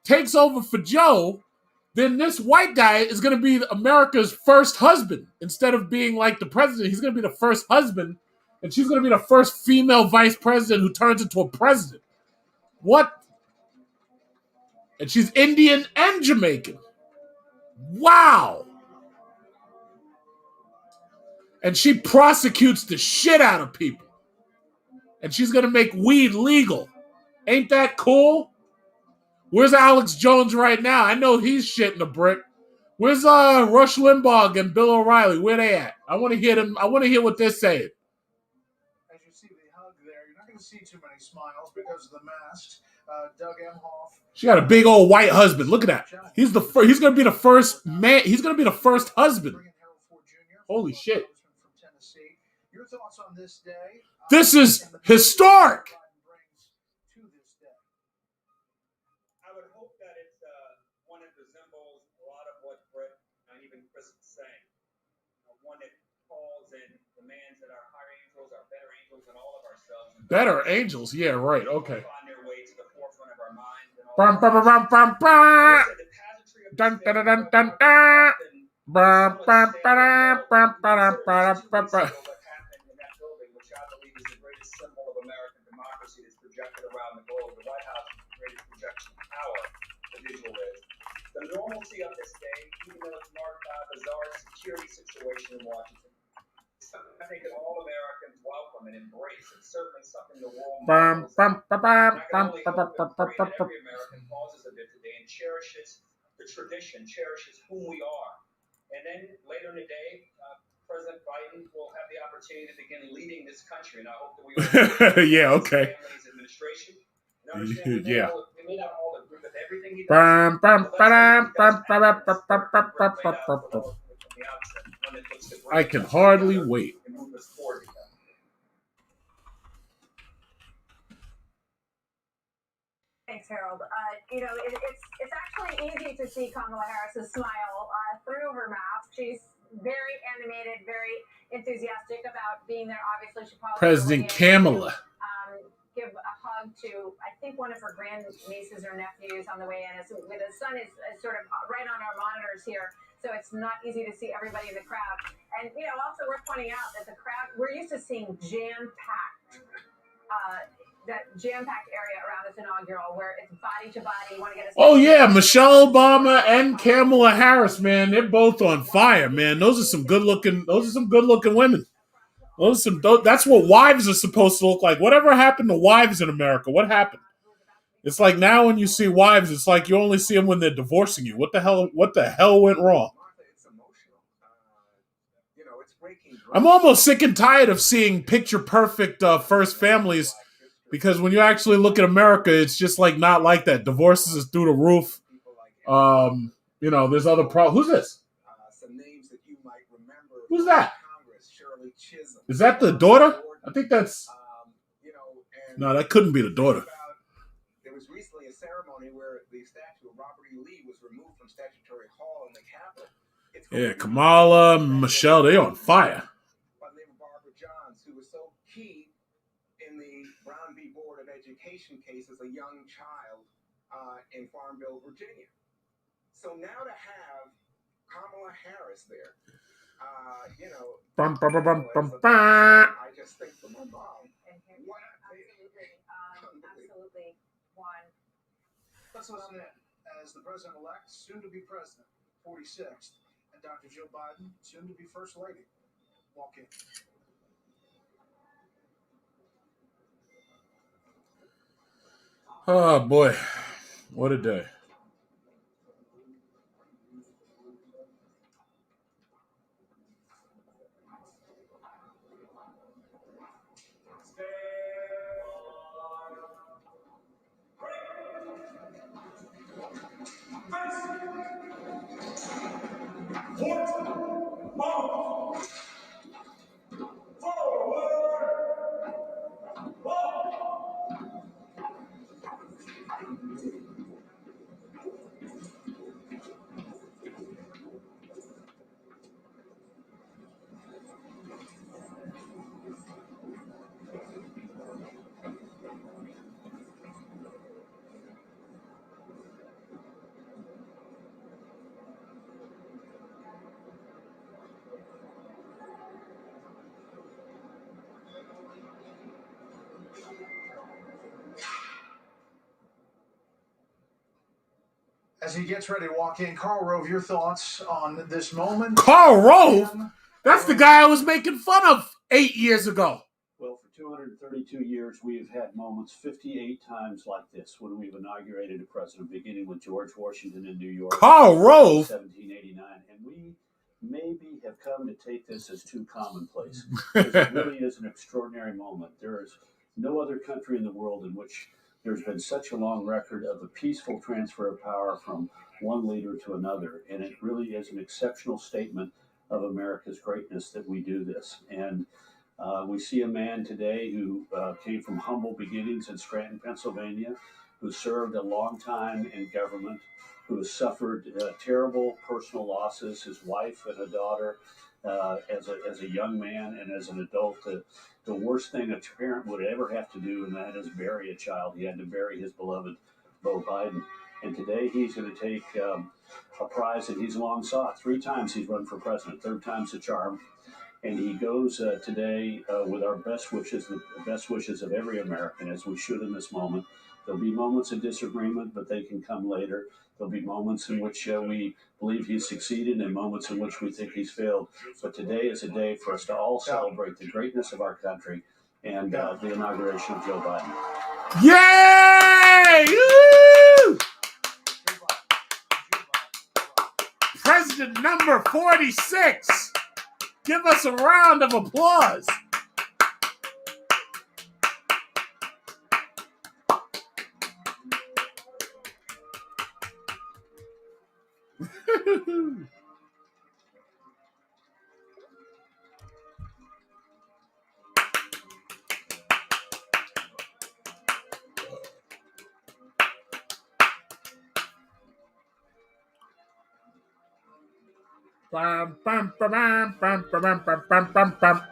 takes over for Joe, then this white guy is going to be America's first husband. Instead of being like the president, he's going to be the first husband, and she's going to be the first female vice president who turns into a president. What? And she's Indian and Jamaican. Wow. And she prosecutes the shit out of people. And she's going to make weed legal. Ain't that cool? Where's Alex Jones right now? I know he's shitting a brick. Where's Rush Limbaugh and Bill O'Reilly? Where they at? I want to hear them. I want to hear what they're saying. As you see the hug there, you're not going to see too many smiles because of the masks. Doug Emhoff. She got a big old white husband. Look at that. He's he's going to be the first man. He's going to be the first husband. Holy shit. Your thoughts on this day? This is historic. I would hope that it's one that resembles a lot of what Brett and even Chris was saying. One that calls and demands that our higher angels, our better angels, and all of ourselves. Better angels? Yeah, right. Okay. Find their way to the forefront of our minds. Bum, bum, bum, bum, bum. Dun, dun, dun, dun, dun, dun. Bum, bum, ba-dum, bum, ba-dum, ba-dum, bum, bum. Symbol of American democracy that's projected around the globe. The White House is the greatest projection of power the visual is. The normalcy of this day, even though it's marked by a bizarre security situation in Washington, is something I think that all Americans welcome and embrace. It's certainly something the world marvels at. I can only hope and pray that every American pauses a bit today and cherishes the tradition, cherishes whom we are. And then later in the day, President Biden will have the opportunity to begin leading this country, and I hope that we all yeah, okay. His administration and understand Yeah. we may not all agree with everything he does. Bum, bum, ba-dum, bum, ba-dum, bum, bum, bum, bum, bum, bum. I can hardly wait. Thanks, Harold. It's actually easy to see Kamala Harris's smile through her mask. She's very animated, very enthusiastic about being there. Obviously, she probably President Kamala. Give a hug to, I think, one of her grandnieces or nephews on the way in. With the sun is sort of right on our monitors here, so it's not easy to see everybody in the crowd. And also worth pointing out that the crowd, we're used to seeing jam-packed, that jam-packed area around this inaugural where it's body to body. You want to get a Oh yeah, Michelle Obama and Kamala Harris, man, they're both on fire, man. Those are some good looking women. That's what wives are supposed to look like. Whatever happened to wives in America? What happened? It's like now when you see wives, it's like you only see them when they're divorcing you. What the hell went wrong? I'm almost sick and tired of seeing picture perfect first families, because when you actually look at America, it's just like not like that. Divorces is through the roof. There's other problems. Who's this? Who's that? Is that the daughter? I think that's... No, that couldn't be the daughter. There was recently a ceremony where the statue of Robert E. Lee was removed from Statutory Hall in the Capitol. Yeah, Kamala, Michelle, they on fire. By the name of Barbara Johns, who was so key in the Brown v. Board of Education case as a young child in Farmville, Virginia. So now to have Kamala Harris there, I just think for my mom. Absolutely. One. Let's listen in as the president-elect, soon to be president, 46th, and Dr. Joe Biden, soon to be first lady. Walk in. Oh boy, what a day. As he gets ready to walk in, Karl Rove, your thoughts on this moment? Karl Rove? That's the guy I was making fun of 8 years ago. Well, for 232 years, we have had moments 58 times like this when we've inaugurated a president, beginning with George Washington in New York. Karl Rove? 1789. And we maybe have come to take this as too commonplace. It really is an extraordinary moment. There is no other country in the world in which there's been such a long record of a peaceful transfer of power from one leader to another. And it really is an exceptional statement of America's greatness that we do this. And we see a man today who came from humble beginnings in Scranton, Pennsylvania, who served a long time in government, who has suffered terrible personal losses, his wife and a daughter, as a young man and as an adult. The worst thing a parent would ever have to do, and that is bury a child. He had to bury his beloved Beau Biden. And today he's going to take a prize that he's long sought. 3 times he's run for president, 3rd time's the charm. And he goes today with our best wishes, the best wishes of every American, as we should in this moment. There'll be moments of disagreement, but they can come later. There'll be moments in which we believe he's succeeded and moments in which we think he's failed. But today is a day for us to all celebrate the greatness of our country and the inauguration of Joe Biden. Yay! Woo! President number 46. Give us a round of applause. Bam, bam, bam, bam, bam, bam, bam, bam, bam, bam.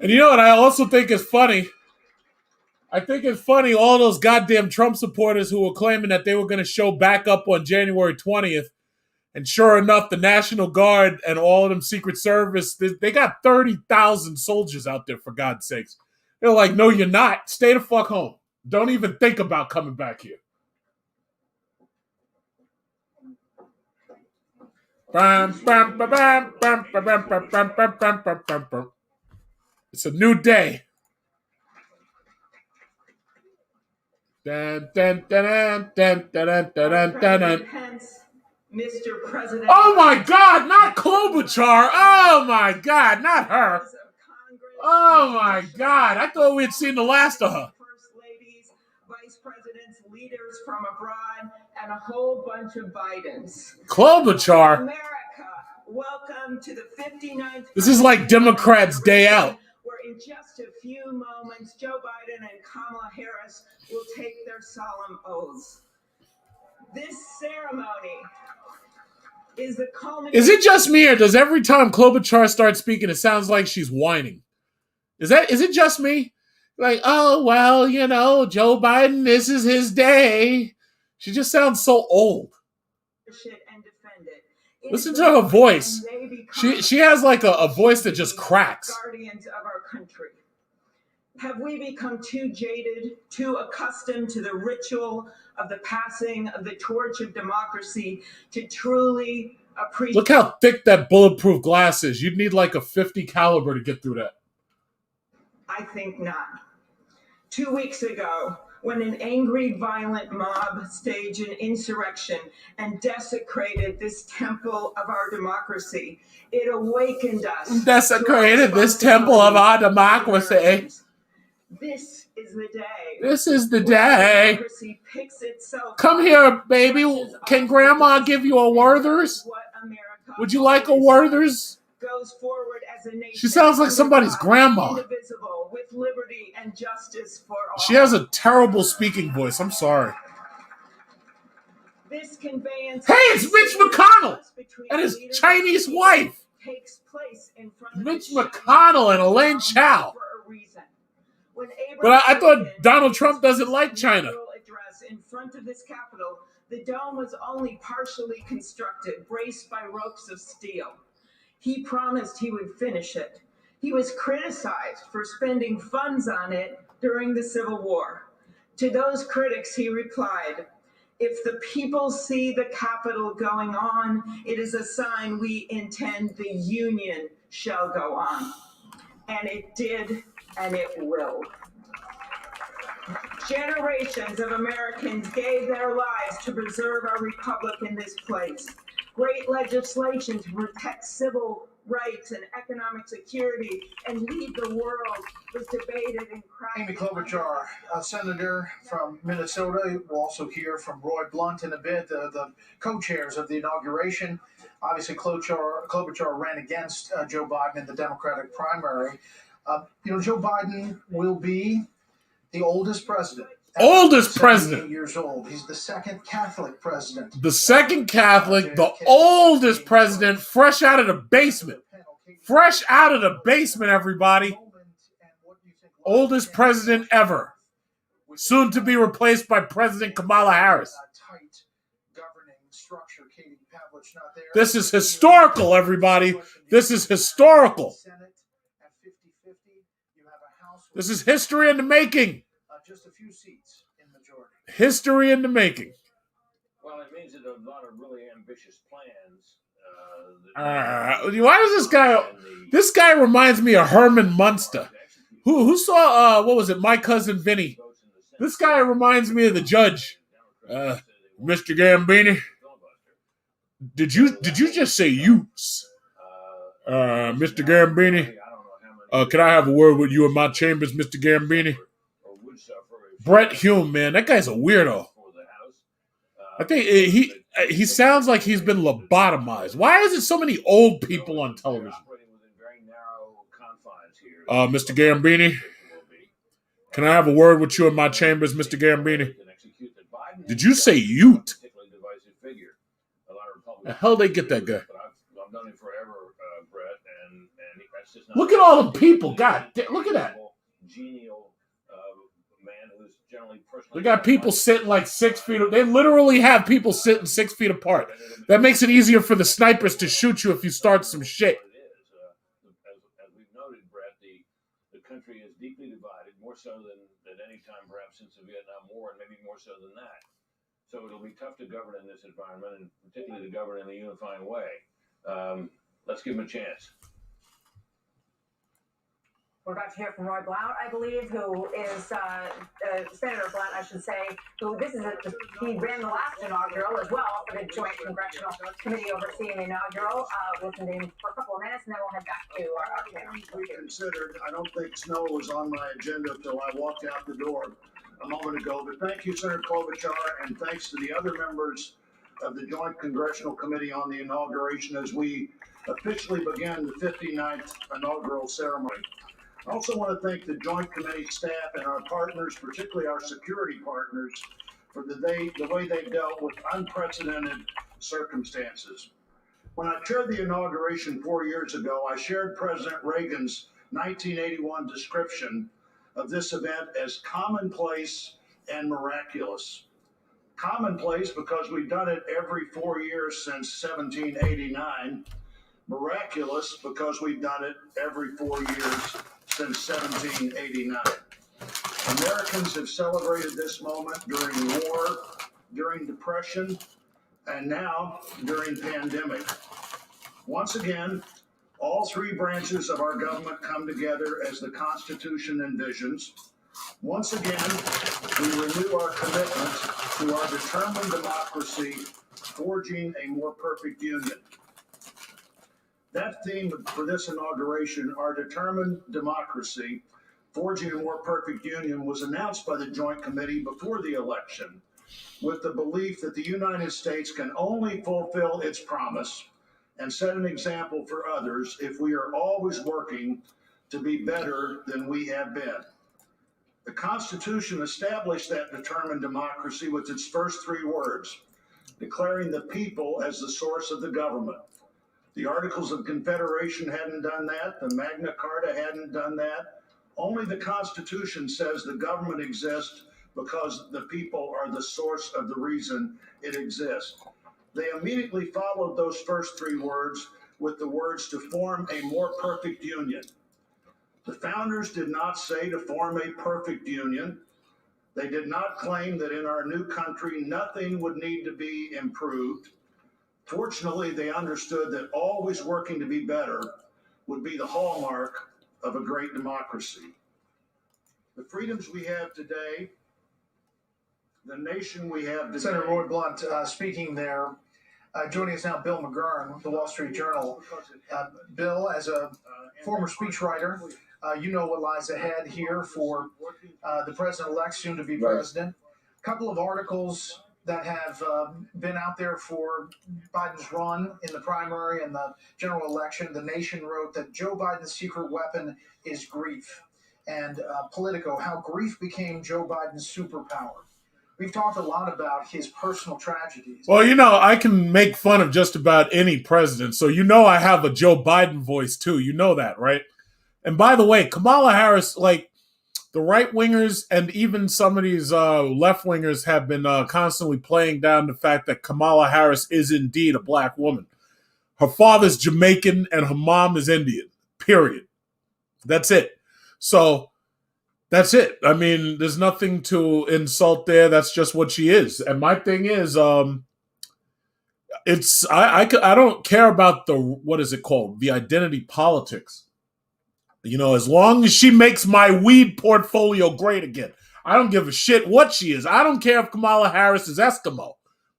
And you know what I also think is funny? I think it's funny all those goddamn Trump supporters who were claiming that they were going to show back up on January 20th. And sure enough, the National Guard and all of them Secret Service, they got 30,000 soldiers out there, for God's sakes. They're like, no, you're not. Stay the fuck home. Don't even think about coming back here. It's a new day. Dun, dun, dun, dun, dun, dun, dun, dun, dun. Mr. President. Oh my God, not Klobuchar. Oh my God, not her. Oh my God, I thought we had seen the last of her. First ladies, vice presidents, leaders from abroad, and a whole bunch of Bidens. Klobuchar. America, welcome to the 59th. This is like Democrats' day out. Where in just a few moments, Joe Biden and Kamala Harris will take their solemn oaths. This ceremony is the culmination. Is it just me, or does every time Klobuchar starts speaking, it sounds like she's whining? Is it just me? Like, oh, well, you know, Joe Biden, this is his day. She just sounds so old. Listen to her voice. She has like a voice that just cracks. Guardians of our country. Have we become too jaded, too accustomed to the ritual of the passing of the torch of democracy to truly appreciate? Look how thick that bulletproof glass is. You'd need like a 50 caliber to get through that. I think not. 2 weeks ago, when an angry, violent mob staged an insurrection and desecrated this temple of our democracy, it awakened us. Desecrated this temple of our democracy. This is the day. This is the day. Democracy picks itself. Come here, baby. Can Grandma give you a Werther's? Would you like a Werther's? Goes forward as a nation. She sounds like somebody's grandma. Indivisible, with liberty and justice for all. She has a terrible speaking voice. I'm sorry. This conveyance. Hey, it's Mitch McConnell and his Chinese wife. Takes place in front of Mitch McConnell and Elaine Chao. But I thought Donald Trump doesn't like China. Address in front of this Capitol, the dome was only partially constructed, braced by ropes of steel. He promised he would finish it. He was criticized for spending funds on it during the Civil War. To those critics, he replied, "If the people see the Capitol going on, it is a sign we intend the Union shall go on." And it did, and it will. Generations of Americans gave their lives to preserve our republic in this place. Great legislation to protect civil rights and economic security and lead the world was debated and crafted. Amy Klobuchar, a senator from Minnesota. We'll also hear from Roy Blunt in a bit, the co-chairs of the inauguration. Obviously, Klobuchar ran against Joe Biden in the Democratic primary. Joe Biden will be the oldest president. Oldest president. Years old. He's the second Catholic president. The second Catholic, the oldest president, fresh out of the basement. Fresh out of the basement, everybody. Oldest president ever. Soon to be replaced by President Kamala Harris. This is historical, everybody. This is historical. This is history in the making. Just a few seats in majority. History in the making. Well, it means that a lot of really ambitious plans. Why does this guy? This guy reminds me of Herman Munster. Who saw? What was it? My Cousin Vinny. This guy reminds me of the judge, Mr. Gambini. Did you just say use, Mr. Gambini? Can I have a word with you in my chambers, Mr. Gambini? Brett Hume, man, that guy's a weirdo. I think he sounds like he's been lobotomized. Why is it so many old people on television? Mr. Gambini, can I have a word with you in my chambers, Mr. Gambini? Did you say Ute? The hell they get that guy? Look at all the people. God, look at that. They got people sitting like 6 feet. They literally have people sitting 6 feet apart. That makes it easier for the snipers to shoot you if you start some shit. As we've noted, Brett, the country is deeply divided, more so than any time perhaps since the Vietnam War, and maybe more so than that. So it'll be tough to govern in this environment, and particularly to govern in a unifying way. Let's give him a chance. We're about to hear from Roy Blount, I believe, who is Senator Blount, I should say, who he ran the last inaugural as well for the Joint Congressional Committee overseeing the inaugural. Listen to him for a couple of minutes, and then we'll head back to our panel. We considered, I don't think snow was on my agenda until I walked out the door a moment ago, but thank you, Senator Klobuchar, and thanks to the other members of the Joint Congressional Committee on the Inauguration as we officially began the 59th inaugural ceremony. I also want to thank the Joint Committee staff and our partners, particularly our security partners, for the way they dealt with unprecedented circumstances. When I chaired the inauguration 4 years ago, I shared President Reagan's 1981 description of this event as commonplace and miraculous. Commonplace because we've done it every 4 years since 1789. Miraculous because we've done it every 4 years since 1789. Americans have celebrated this moment during war, during depression, and now during pandemic. Once again, all three branches of our government come together as the Constitution envisions. Once again, we renew our commitment to our determined democracy, forging a more perfect union. That theme for this inauguration, our determined democracy, forging a more perfect union, was announced by the Joint Committee before the election with the belief that the United States can only fulfill its promise and set an example for others if we are always working to be better than we have been. The Constitution established that determined democracy with its first three words, declaring the people as the source of the government. The Articles of Confederation hadn't done that. The Magna Carta hadn't done that. Only the Constitution says the government exists because the people are the source of the reason it exists. They immediately followed those first three words with the words to form a more perfect union. The founders did not say to form a perfect union. They did not claim that in our new country nothing would need to be improved. Fortunately, they understood that always working to be better would be the hallmark of a great democracy. The freedoms we have today, the nation we have today. Senator Roy Blount speaking there. Joining us now, Bill McGurn, the Wall Street Journal. Bill, as a former speechwriter, you know what lies ahead here for the president-elect, soon to be president. A couple of articles that have been out there for Biden's run in the primary and the general election. The Nation wrote that Joe Biden's secret weapon is grief. And Politico, how grief became Joe Biden's superpower. We've talked a lot about his personal tragedies. Well, you know, I can make fun of just about any president. So you know I have a Joe Biden voice too. You know that, right? And by the way, Kamala Harris, like the right-wingers and even some of these left-wingers have been constantly playing down the fact that Kamala Harris is indeed a black woman. Her father's Jamaican and her mom is Indian, period. That's it. So that's it. I mean, there's nothing to insult there. That's just what she is. And my thing is, I don't care about the, what is it called? The identity politics. You know, as long as she makes my weed portfolio great again, I don't give a shit what she is. I don't care if Kamala Harris is Eskimo.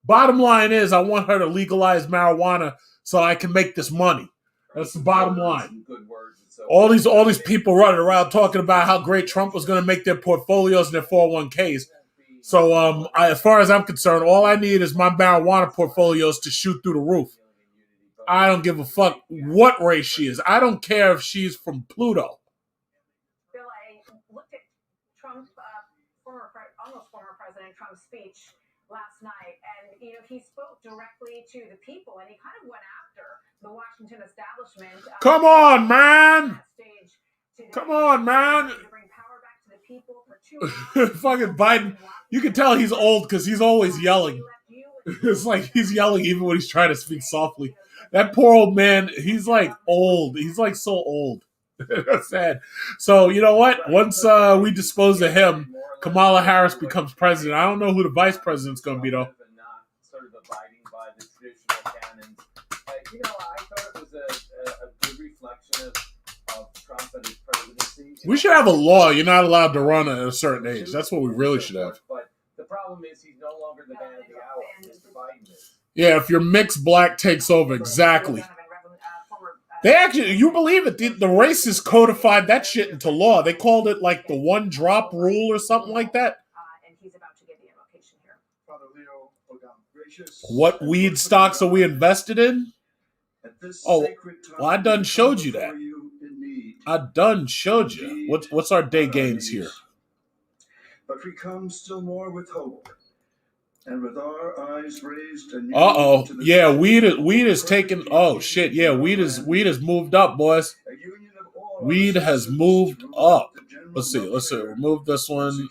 Bottom line is, I want her to legalize marijuana so I can make this money. That's the bottom line. All these people running around talking about how great Trump was going to make their portfolios and their 401ks. So, as far as I'm concerned, all I need is my marijuana portfolios to shoot through the roof. I don't give a fuck what race she is. I don't care if she's from Pluto. Bill, I looked at Trump's almost former President Trump's speech last night, and he spoke directly to the people, and he kind of went after the Washington establishment. Come on, man! Come on, man! Fucking Biden. You can tell he's old because he's always yelling. It's like he's yelling even when he's trying to speak softly. That poor old man, he's like old. He's like so old. That's sad. So, you know what? Once we dispose of him, Kamala Harris becomes president. I don't know who the vice president's going to be, though. Sort of abiding by the traditional canons. I thought it was a good reflection of Trump and his presidency. We should have a law. You're not allowed to run at a certain age. That's what we really should have. But the problem is he's no longer the man of the hour. Mr. Biden is. Yeah, if your mixed black takes over, exactly. They actually, you believe it, the racists codified that shit into law. They called it like the one drop rule or something like that. And he's about to give the invocation here. What weed stocks are we invested in? Oh, well, I done showed you that. I done showed you. What's our day gains here? But we come still more with hope. And with our eyes raised and yeah, weed is taking. Oh shit, yeah, weed is moved up, boys. Weed has moved up. Let's see. Remove this one.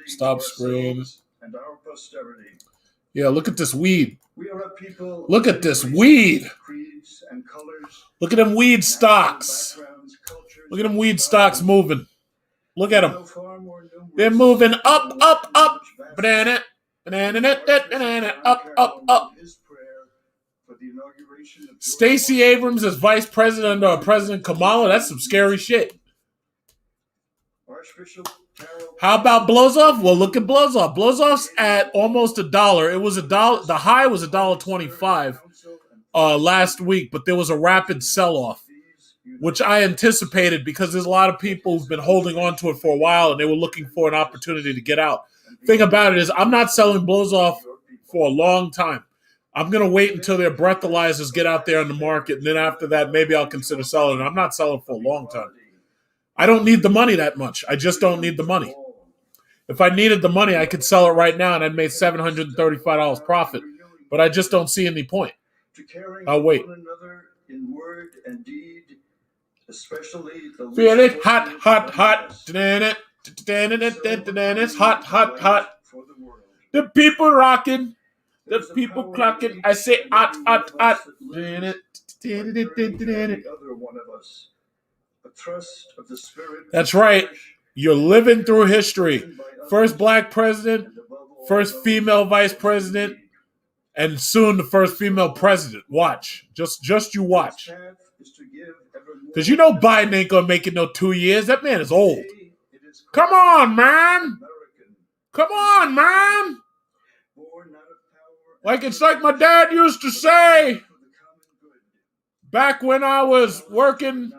Stop screen. Yeah, look at this weed. Look at this weed. Look at them weed stocks. Look at them weed stocks moving. Look at them. They're moving up, up, up. Banana, banana, up. Stacey Abrams as vice president under President Kamala. That's some scary shit. How about Blows-Off? Well, look at Blows-Off. Blows-Off's at almost $1. It was $1. The high was $1.25 last week, but there was a rapid sell-off, which I anticipated because there's a lot of people who've been holding on to it for a while and they were looking for an opportunity to get out. Thing about it is I'm not selling Blows-Off for a long time. I'm going to wait until their breathalyzers get out there on the market, and then after that, maybe I'll consider selling it. I'm not selling for a long time. I don't need the money that much. I just don't need the money. If I needed the money, I could sell it right now, and I'd make $735 profit. But I just don't see any point. I'll wait. Feel it? Hot, hot, hot. It's hot, hot, hot. The people rocking. The people clocking. I say hot, hot, hot. That's right. You're living through history. First black president, first female vice president, and soon the first female president. Watch. Just you watch. Because you know Biden ain't going to make it no 2 years. That man is old. Come on, man. Come on, man. It's like my dad used to say back when I was working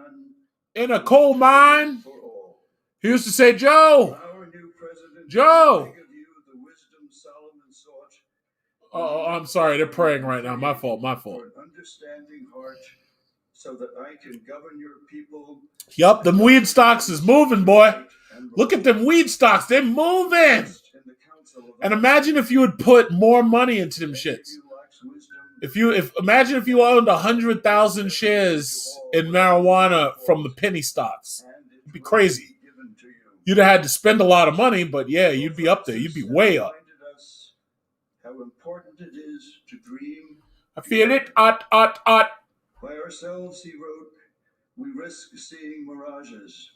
in a coal mine. He used to say, Joe. Oh, I'm sorry. They're praying right now. My fault. So that I can govern your people. Yup, them weed stocks is moving, boy. Look at them weed stocks. They're moving. And imagine if you would put more money into them shits. Imagine if you owned 100,000 shares in marijuana from the penny stocks. It'd be crazy. You'd have had to spend a lot of money, but yeah, you'd be up there. You'd be way up. How important it is to dream. I feel it. Hot. By ourselves, he wrote, we risk seeing mirages,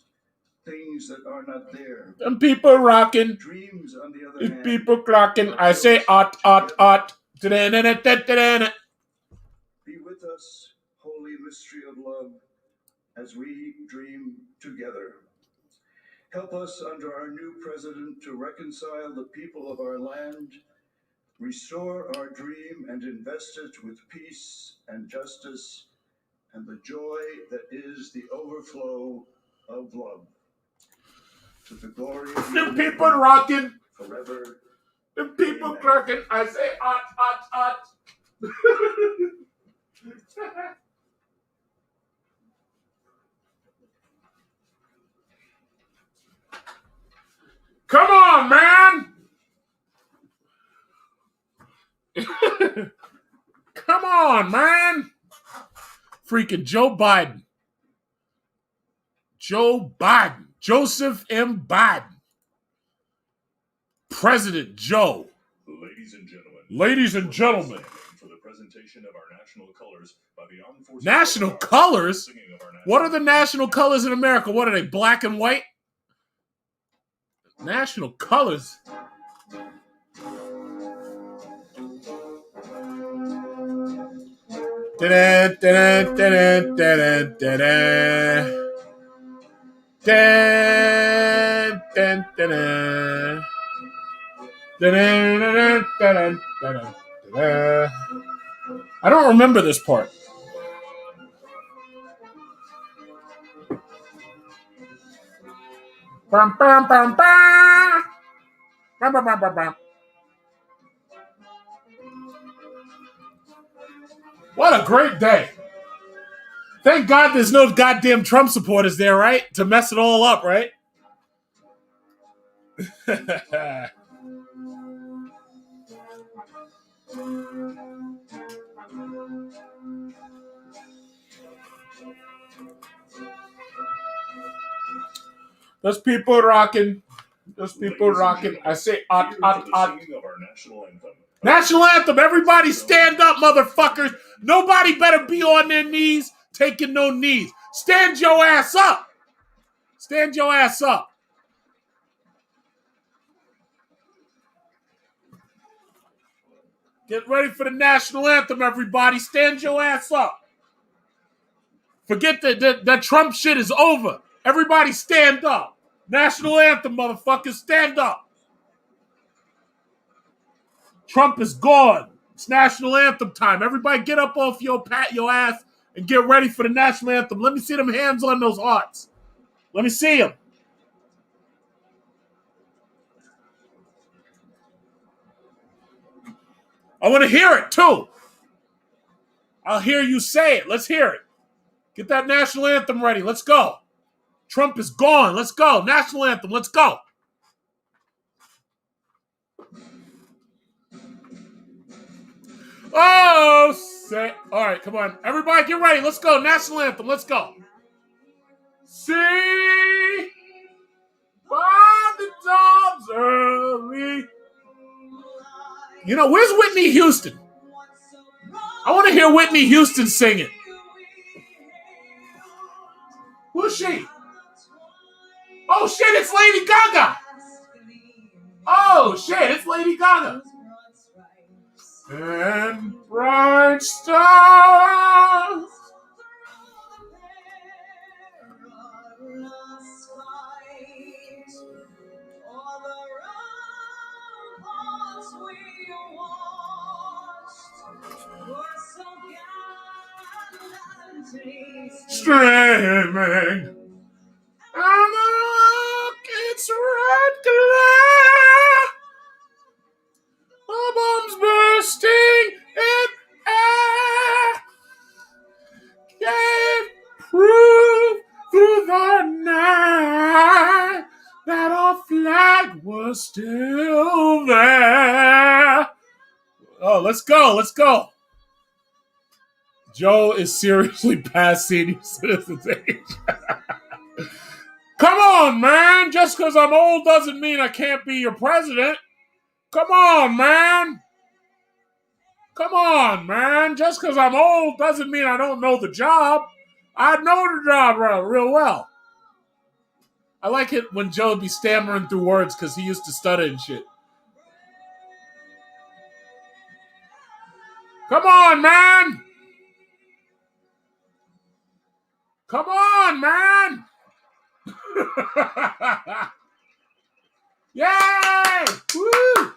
things that are not there. Them people rocking. Dreams, on the other hand. People clocking. I say hot. Be with us, holy mystery of love, as we dream together. Help us under our new president to reconcile the people of our land, restore our dream and invest it with peace and justice, and the joy that is the overflow of love. To the glory of the people rocking. forever. The people clerking, I say, ot. Come on, man. Come on, man. Freaking Joe Biden. Joe Biden. Joseph M. Biden. President Joe. Ladies and gentlemen. For the presentation of our national colors by the armed forces. National colors? What are the national colors in America? What are they, black and white? National colors? Da-da, da-da, da-da, da-da, da-da. Da, da, da-da. I don't remember this part. Bum, bum, bum, bum. Bum, bum, bum, bum, bum. What a great day. Thank God there's no goddamn Trump supporters there, right? To mess it all up, right? Those people rocking. Those people rocking. I say, ot. National anthem. Everybody stand up, motherfuckers. Nobody better be on their knees taking no knees. Stand your ass up. Stand your ass up. Get ready for the national anthem, everybody. Stand your ass up. Forget that Trump shit is over. Everybody stand up. National anthem, motherfuckers. Stand up. Trump is gone. It's national anthem time. Everybody get up off your ass and get ready for the national anthem. Let me see them hands on those hearts. Let me see them. I want to hear it, too. I'll hear you say it. Let's hear it. Get that national anthem ready. Let's go. Trump is gone. Let's go. National anthem. Let's go. Oh, say. All right, come on. Everybody get ready. Let's go. National anthem. Let's go. See by the dawn's early. You know, where's Whitney Houston? I want to hear Whitney Houston sing it. Who's she? Oh, shit, it's Lady Gaga. Oh, shit, it's Lady Gaga. And bright stars. Streaming. And the rocket's red glare. The bombs bursting in air. Gave proof through the night that our flag was still there. Oh, let's go. Let's go. Joe is seriously past senior citizen's age. Come on, man. Just because I'm old doesn't mean I can't be your president. Come on, man. Come on, man. Just because I'm old doesn't mean I don't know the job. I know the job real well. I like it when Joe would be stammering through words because he used to stutter and shit. Come on, man. Come on, man. Yay! Woo!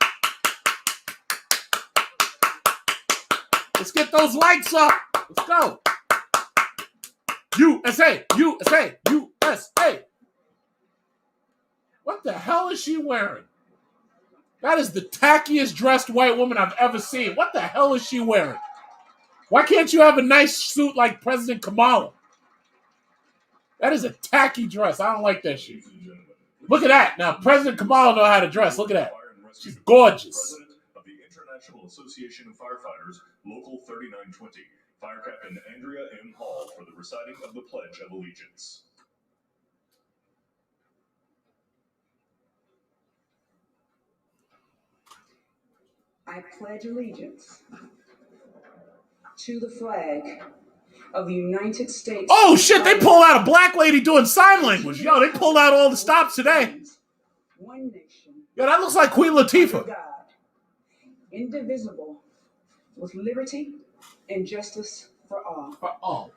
Let's get those lights up. Let's go. USA, USA, USA. What the hell is she wearing? That is the tackiest dressed white woman I've ever seen. What the hell is she wearing? Why can't you have a nice suit like President Kamala? That is a tacky dress. I don't like that shit. Look at that. Now, President Kamala knows how to dress. Look at that. She's gorgeous. President of the International Association of Firefighters, Local 3920, Fire Captain Andrea M. Hall for the reciting of the Pledge of Allegiance. I pledge allegiance to the flag of the United States. Oh, shit. They pulled out a black lady doing sign language. Yo, they pulled out all the stops today. One nation. Yo, that looks like Queen Latifah. God, indivisible, with liberty and justice for all. For all.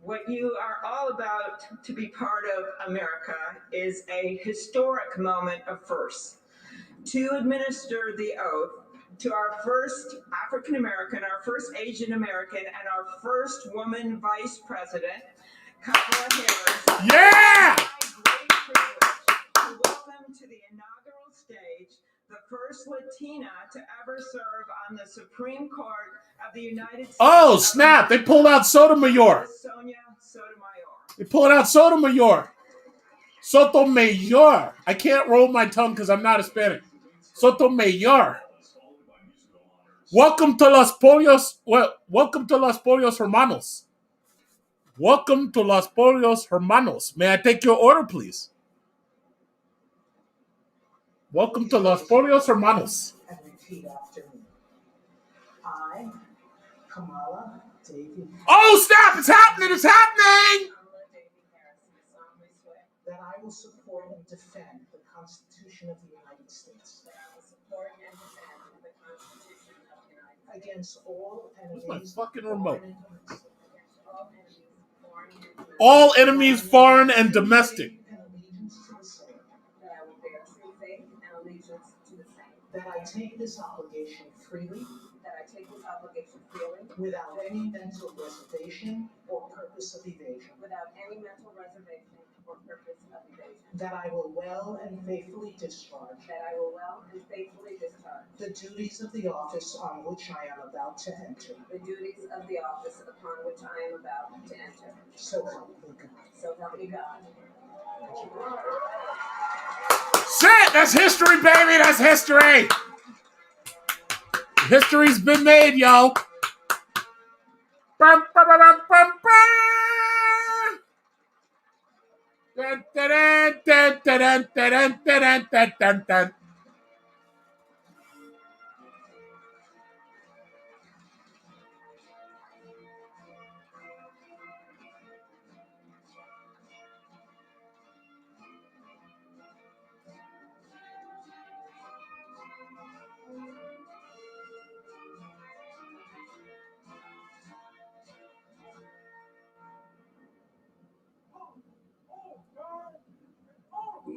What you are all about to be part of America is a historic moment of firsts. To administer the oath to our first African American, our first Asian American, and our first woman vice president, Kamala Harris. Yeah! It's my great privilege to welcome to the inaugural stage the first Latina to ever serve on the Supreme Court of the United States. Oh, snap. They pulled out Sotomayor. Sonia Sotomayor. They pulled out Sotomayor. Sotomayor. I can't roll my tongue because I'm not Hispanic. Sotomayor. Welcome to Los Pollos. Well, welcome to Los Pollos Hermanos. Welcome to Los Pollos Hermanos. May I take your order, please? Welcome to Los Pollos Hermanos. And repeat after me. I, Kamala Davy. Oh, snap! It's happening! It's happening! That I will support and defend the Constitution of the United States. That I will support and defend the Constitution of the United States. Against all enemies. Where's my fucking remote? All enemies, foreign and domestic. All enemies, foreign and domestic. And allegiance to the same. That I will bear true faith and allegiance to the same. That I take this obligation freely. That I take this obligation freely. Without any mental reservation or purpose of evasion. Without any mental reservation or purpose of evasion. That I will well and faithfully discharge. That I will well and faithfully discharge. The duties of the office on which I am about to enter. The duties of the office upon which I am about to enter. So help me God. So help me God. Shit! That's history, baby! That's history! History's been made, yo! Bum, bum, bum, bum, bum, bum. Dun, dun, dun, dun, dun, dun, dun, dun, dun, dun.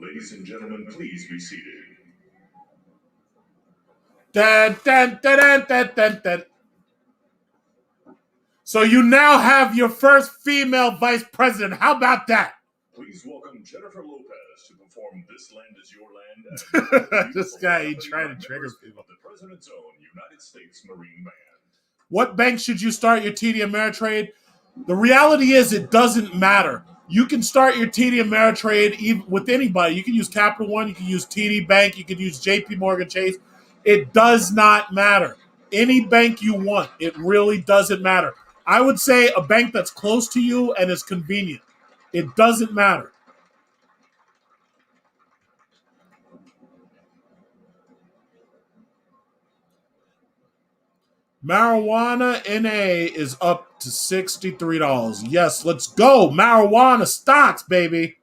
Ladies and gentlemen, please be seated. Dun, dun, dun, dun, dun, dun, dun. So you now have your first female vice president. How about that? Please welcome Jennifer Lopez to perform This Land Is Your Land. This guy, he trying to trigger people. The President's own United States Marine Band. What bank should you start your TD Ameritrade? The reality is it doesn't matter. You can start your TD Ameritrade with anybody. You can use Capital One, you can use TD Bank, you can use JP Morgan Chase. It does not matter. Any bank you want, it really doesn't matter. I would say a bank that's close to you and is convenient. It doesn't matter. Marijuana NA is up to $63. Yes, let's go. Marijuana stocks, baby.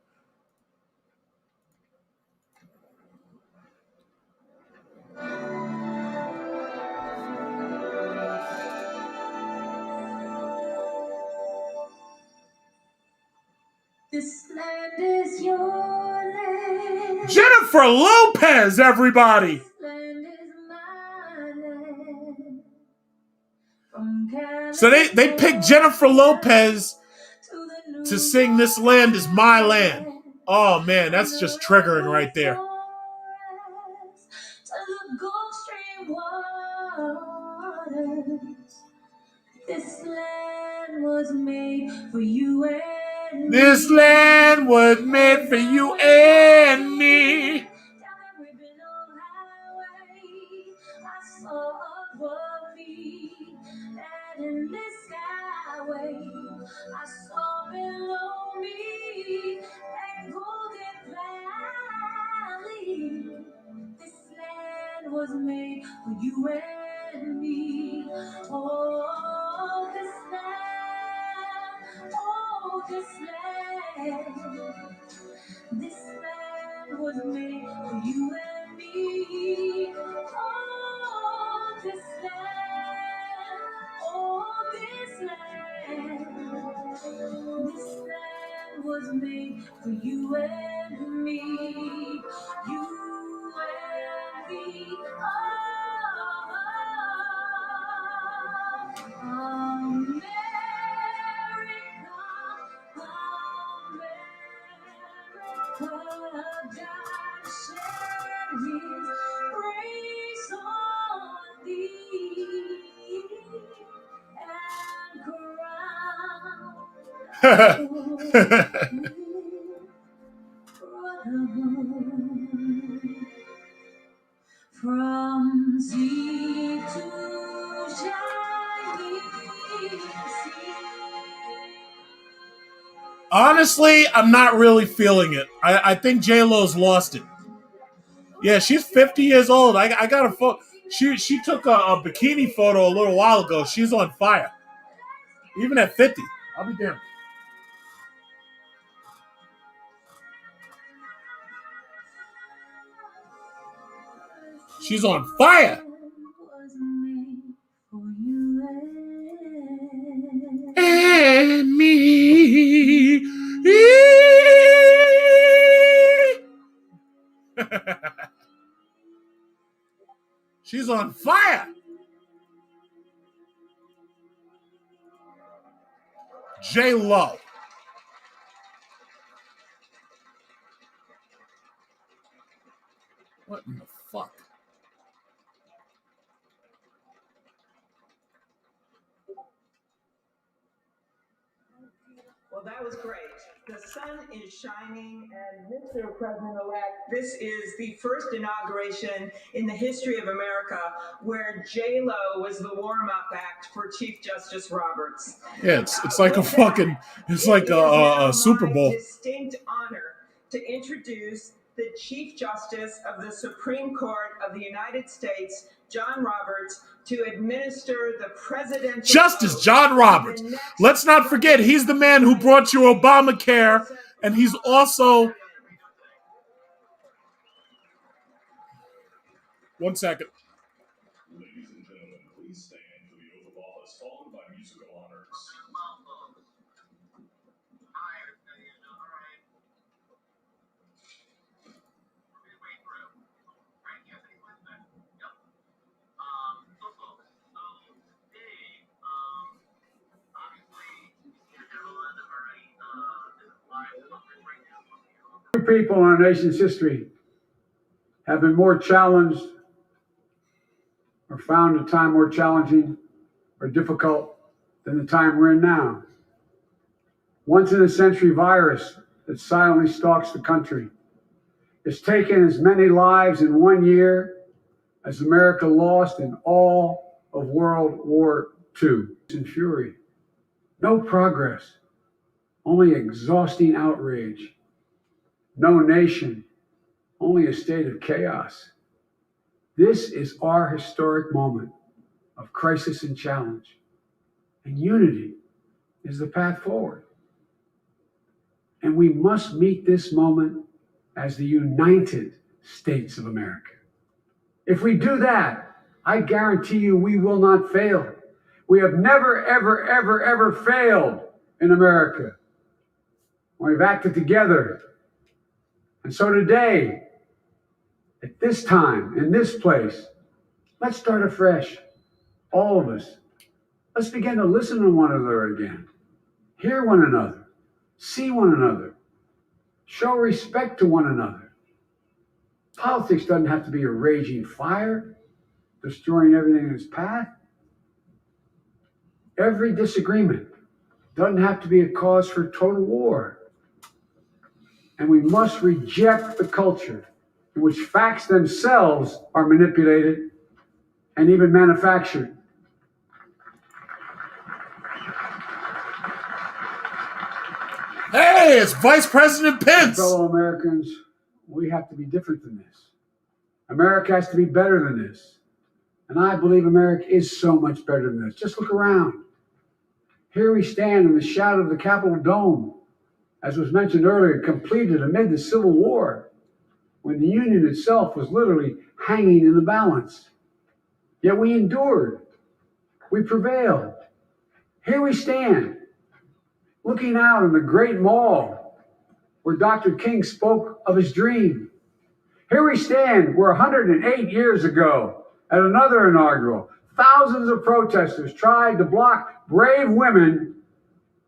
This land is your land. Jennifer Lopez, everybody. This land is my land. From So they picked Jennifer Lopez to sing This Land Is My Land. Oh man, that's just triggering right there. This land was made for you and me. This land was made for you and me. Down every bend on highway, I saw above me, and in this skyway, I saw below me that golden valley. This land was made for you and me. Oh, this land, oh, this land. This land was made for you and me. Oh, this land, oh, this land. This land was made for you and me. You and me. God shed his grace on thee and crowned from sea to shining sea. Honestly, I'm not really feeling it. I think J-Lo's lost it. Yeah, she's 50 years old. I got a photo. She took a bikini photo a little while ago. She's on fire. Even at 50. I'll be damned. She's on fire. And me. She's on fire. J-Lo. What in the fuck? Well, that was great. The sun is shining, and Mr. President-elect, this is the first inauguration in the history of America where J-Lo was the warm-up act for Chief Justice Roberts. Yeah, it's like a fucking, it's like a Super Bowl. Distinct honor to introduce the Chief Justice of the Supreme Court of the United States, John Roberts, to administer the presidential Justice John Roberts. Let's not forget, he's the man who brought you Obamacare, and he's also... One second. Ladies and gentlemen, please stand for the oath of office, followed by musical honors. Few people in our nation's history have been more challenged or found a time more challenging or difficult than the time we're in now. Once in a century virus that silently stalks the country. It's taken as many lives in 1 year as America lost in all of World War II. In fury. No progress, only exhausting outrage. No nation, only a state of chaos. This is our historic moment of crisis and challenge. And unity is the path forward. And we must meet this moment as the United States of America. If we do that, I guarantee you we will not fail. We have never, ever, ever, ever failed in America. We've acted together. And so today, at this time, in this place, let's start afresh. All of us. Let's begin to listen to one another again. Hear one another. See one another. Show respect to one another. Politics doesn't have to be a raging fire, destroying everything in its path. Every disagreement doesn't have to be a cause for total war. And we must reject the culture in which facts themselves are manipulated and even manufactured. Hey, it's Vice President Pence. Fellow Americans, we have to be different than this. America has to be better than this. And I believe America is so much better than this. Just look around. Here we stand in the shadow of the Capitol Dome, as was mentioned earlier, completed amid the Civil War, when the Union itself was literally hanging in the balance. Yet we endured. We prevailed. Here we stand, looking out on the great mall where Dr. King spoke of his dream. Here we stand where 108 years ago, at another inaugural, thousands of protesters tried to block brave women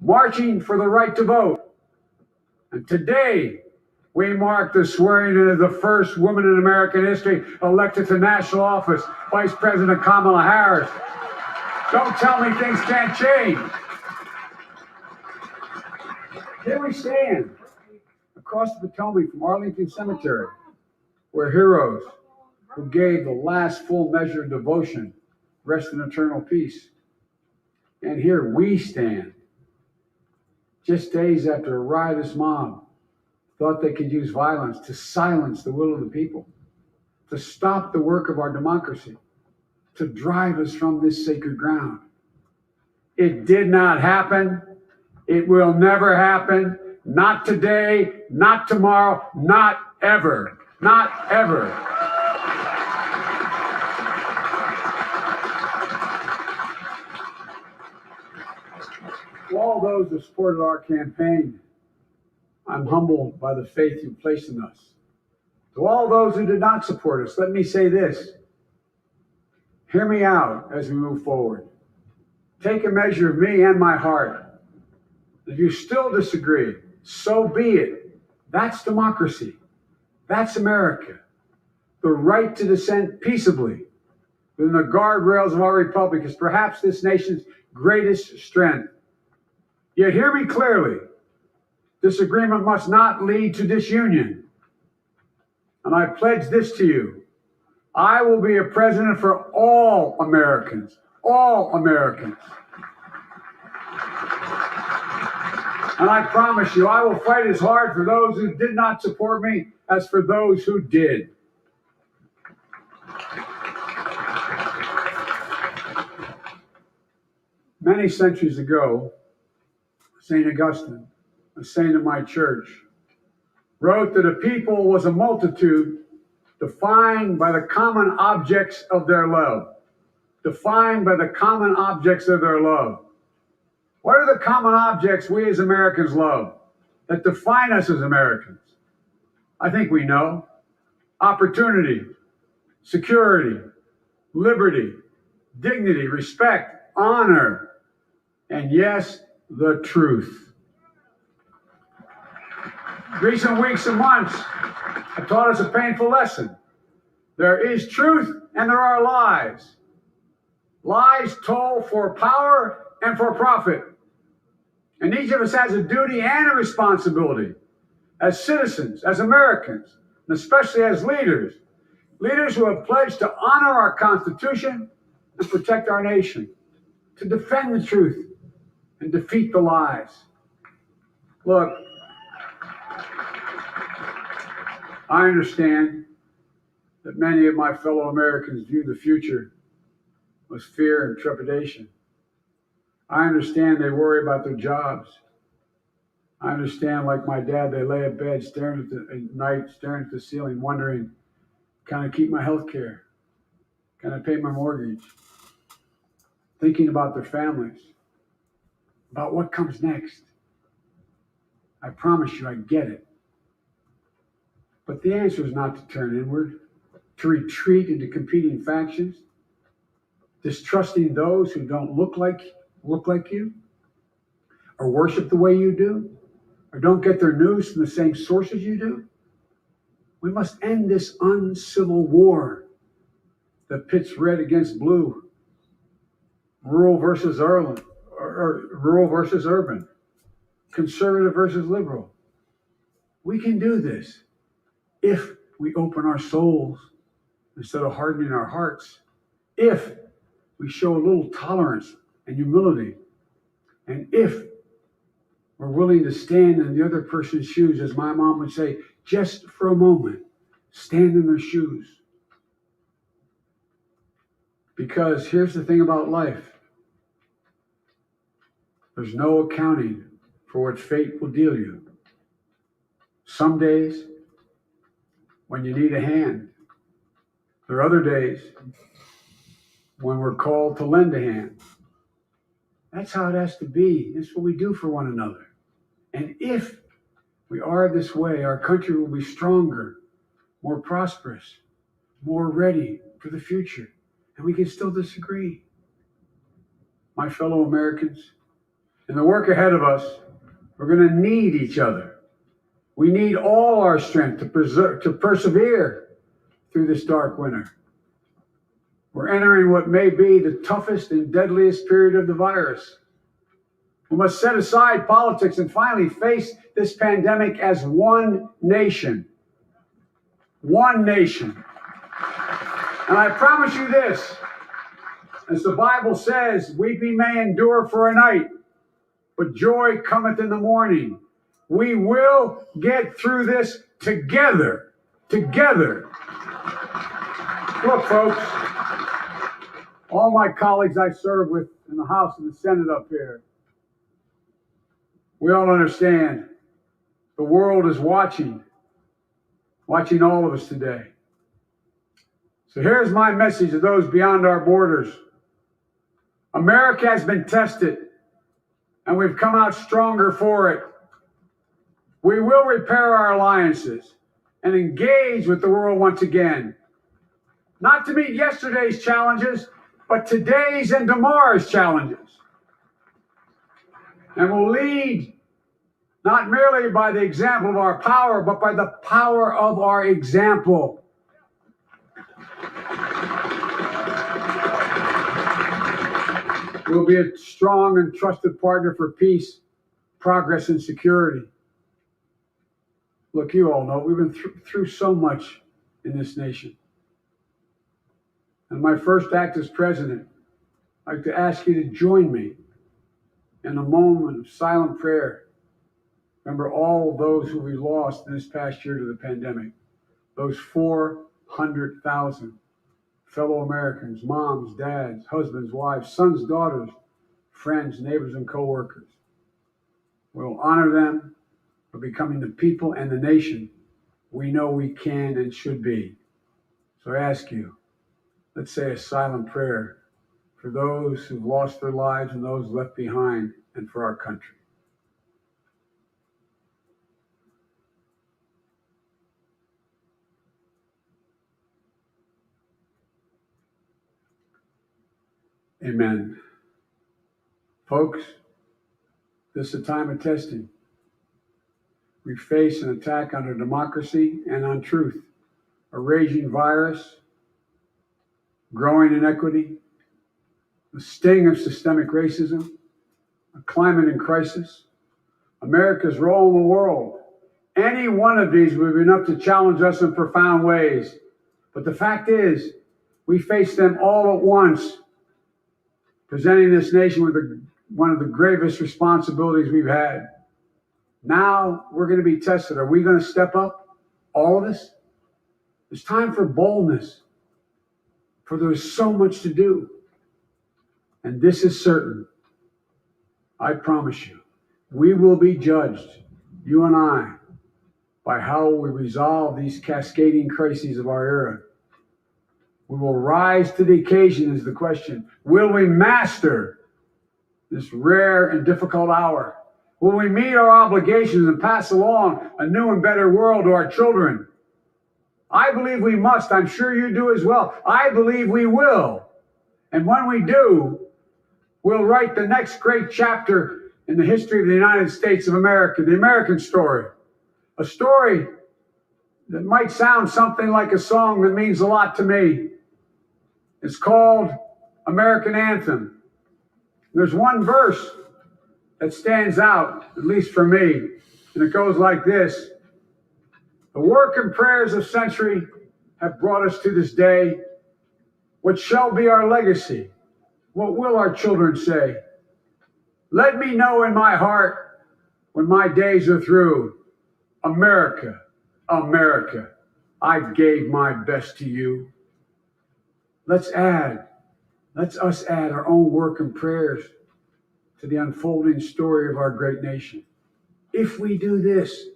marching for the right to vote. And today, we mark the swearing in of the first woman in American history elected to national office, Vice President Kamala Harris. Don't tell me things can't change. Here we stand, across the Potomac from Arlington Cemetery, where heroes who gave the last full measure of devotion rest in eternal peace. And here we stand, just days after a riotous mob thought they could use violence to silence the will of the people, to stop the work of our democracy, to drive us from this sacred ground. It did not happen. It will never happen. Not today, not tomorrow, not ever. Not ever. To all those who supported our campaign, I'm humbled by the faith you placed in us. To all those who did not support us, let me say this. Hear me out as we move forward. Take a measure of me and my heart. If you still disagree, so be it. That's democracy. That's America. The right to dissent peaceably within the guardrails of our republic is perhaps this nation's greatest strength. Yet hear me clearly. Disagreement must not lead to disunion. And I pledge this to you. I will be a president for all Americans. All Americans. And I promise you, I will fight as hard for those who did not support me as for those who did. Many centuries ago, St. Augustine, a saint of my church, wrote that a people was a multitude defined by the common objects of their love. Defined by the common objects of their love. What are the common objects we as Americans love that define us as Americans? I think we know. Opportunity, security, liberty, dignity, respect, honor, and yes, the truth. Recent weeks and months have taught us a painful lesson. There is truth and there are lies. Lies told for power and for profit. And each of us has a duty and a responsibility as citizens, as Americans, and especially as leaders. Leaders who have pledged to honor our Constitution and protect our nation, to defend the truth and defeat the lies. Look, I understand that many of my fellow Americans view the future with fear and trepidation. I understand they worry about their jobs. I understand, like my dad, they lay in bed at night, staring at the ceiling, wondering, can I keep my health care? Can I pay my mortgage? Thinking about their families, about what comes next. I promise you, I get it. But the answer is not to turn inward, to retreat into competing factions, distrusting those who don't look like you, or worship the way you do, or don't get their news from the same sources you do. We must end this uncivil war that pits red against blue, rural versus urban, conservative versus liberal. We can do this if we open our souls instead of hardening our hearts, if we show a little tolerance and humility, and if we're willing to stand in the other person's shoes, as my mom would say, just for a moment, stand in their shoes. Because here's the thing about life. There's no accounting for what fate will deal you. Some days, when you need a hand. There are other days when we're called to lend a hand. That's how it has to be. That's what we do for one another. And if we are this way, our country will be stronger, more prosperous, more ready for the future. And we can still disagree. My fellow Americans, in the work ahead of us, we're going to need each other. We need all our strength to persevere through this dark winter. We're entering what may be the toughest and deadliest period of the virus. We must set aside politics and finally face this pandemic as one nation. One nation. And I promise you this, as the Bible says, weeping may endure for a night, but joy cometh in the morning. We will get through this together. Together. Look, folks, all my colleagues I serve with in the House and the Senate up here, we all understand the world is watching all of us today. So here's my message to those beyond our borders. America has been tested, and we've come out stronger for it. We will repair our alliances and engage with the world once again. Not to meet yesterday's challenges, but today's and tomorrow's challenges. And we'll lead not merely by the example of our power, but by the power of our example. We'll be a strong and trusted partner for peace, progress, and security. Look, you all know we've been through so much in this nation. And my first act as president, I'd like to ask you to join me in a moment of silent prayer. Remember all those who we lost in this past year to the pandemic. Those 400,000 fellow Americans, moms, dads, husbands, wives, sons, daughters, friends, neighbors, and co-workers. We'll honor them for becoming the people and the nation we know we can and should be. So I ask you, let's say a silent prayer for those who've lost their lives and those left behind, and for our country. Amen. Folks, this is a time of testing. We face an attack on our democracy and on truth, a raging virus, growing inequity, the sting of systemic racism, a climate in crisis, America's role in the world. Any one of these would be enough to challenge us in profound ways. But the fact is, we face them all at once, presenting this nation with one of the gravest responsibilities we've had. Now we're going to be tested. Are we going to step up? All of us? It's time for boldness, for there's so much to do. And this is certain. I promise you, we will be judged, you and I, by how we resolve these cascading crises of our era. We will rise to the occasion is the question. Will we master this rare and difficult hour? Will we meet our obligations and pass along a new and better world to our children? I believe we must. I'm sure you do as well. I believe we will. And when we do, we'll write the next great chapter in the history of the United States of America, the American story. A story that might sound something like a song that means a lot to me. It's called American Anthem. There's one verse that stands out, at least for me, and it goes like this. The work and prayers of century have brought us to this day. What shall be our legacy? What will our children say? Let me know in my heart when my days are through. America, America, I gave my best to you. Let's us add our own work and prayers to the unfolding story of our great nation. If we do this,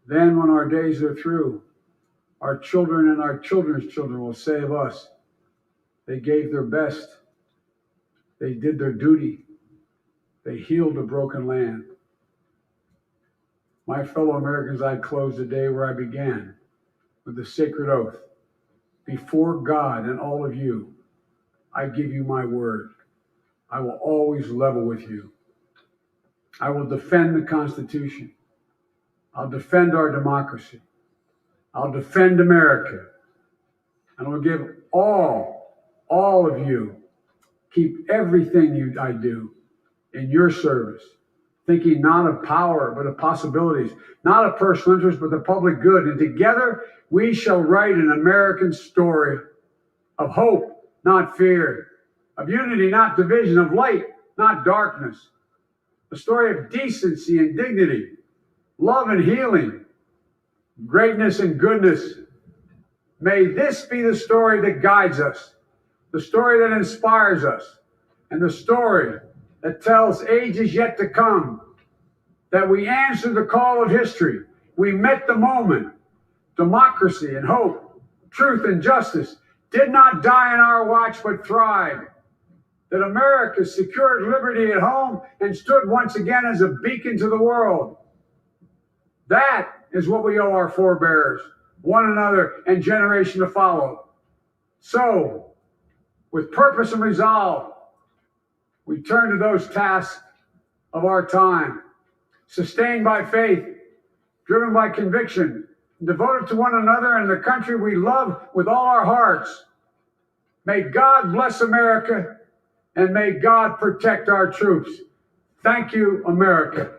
then when our days are through, our children and our children's children will say of us, they gave their best, they did their duty, they healed a broken land. My fellow Americans, I close the day where I began, with the sacred oath. Before God and all of you, I give you my word. I will always level with you. I will defend the Constitution. I'll defend our democracy. I'll defend America. And I'll give all of you, keep everything I do in your service, thinking not of power, but of possibilities, not of personal interest, but the public good. And together we shall write an American story of hope, not fear, of unity, not division, of light, not darkness, a story of decency and dignity, love and healing, greatness and goodness. May this be the story that guides us, the story that inspires us, and the story that tells ages yet to come that we answered the call of history. We met the moment. Democracy and hope, truth and justice did not die in our watch, but thrived. That America secured liberty at home and stood once again as a beacon to the world. That is what we owe our forebears, one another, and generation to follow. So, with purpose and resolve, we turn to those tasks of our time, sustained by faith, driven by conviction, devoted to one another and the country we love with all our hearts. May God bless America, and may God protect our troops. Thank you, America.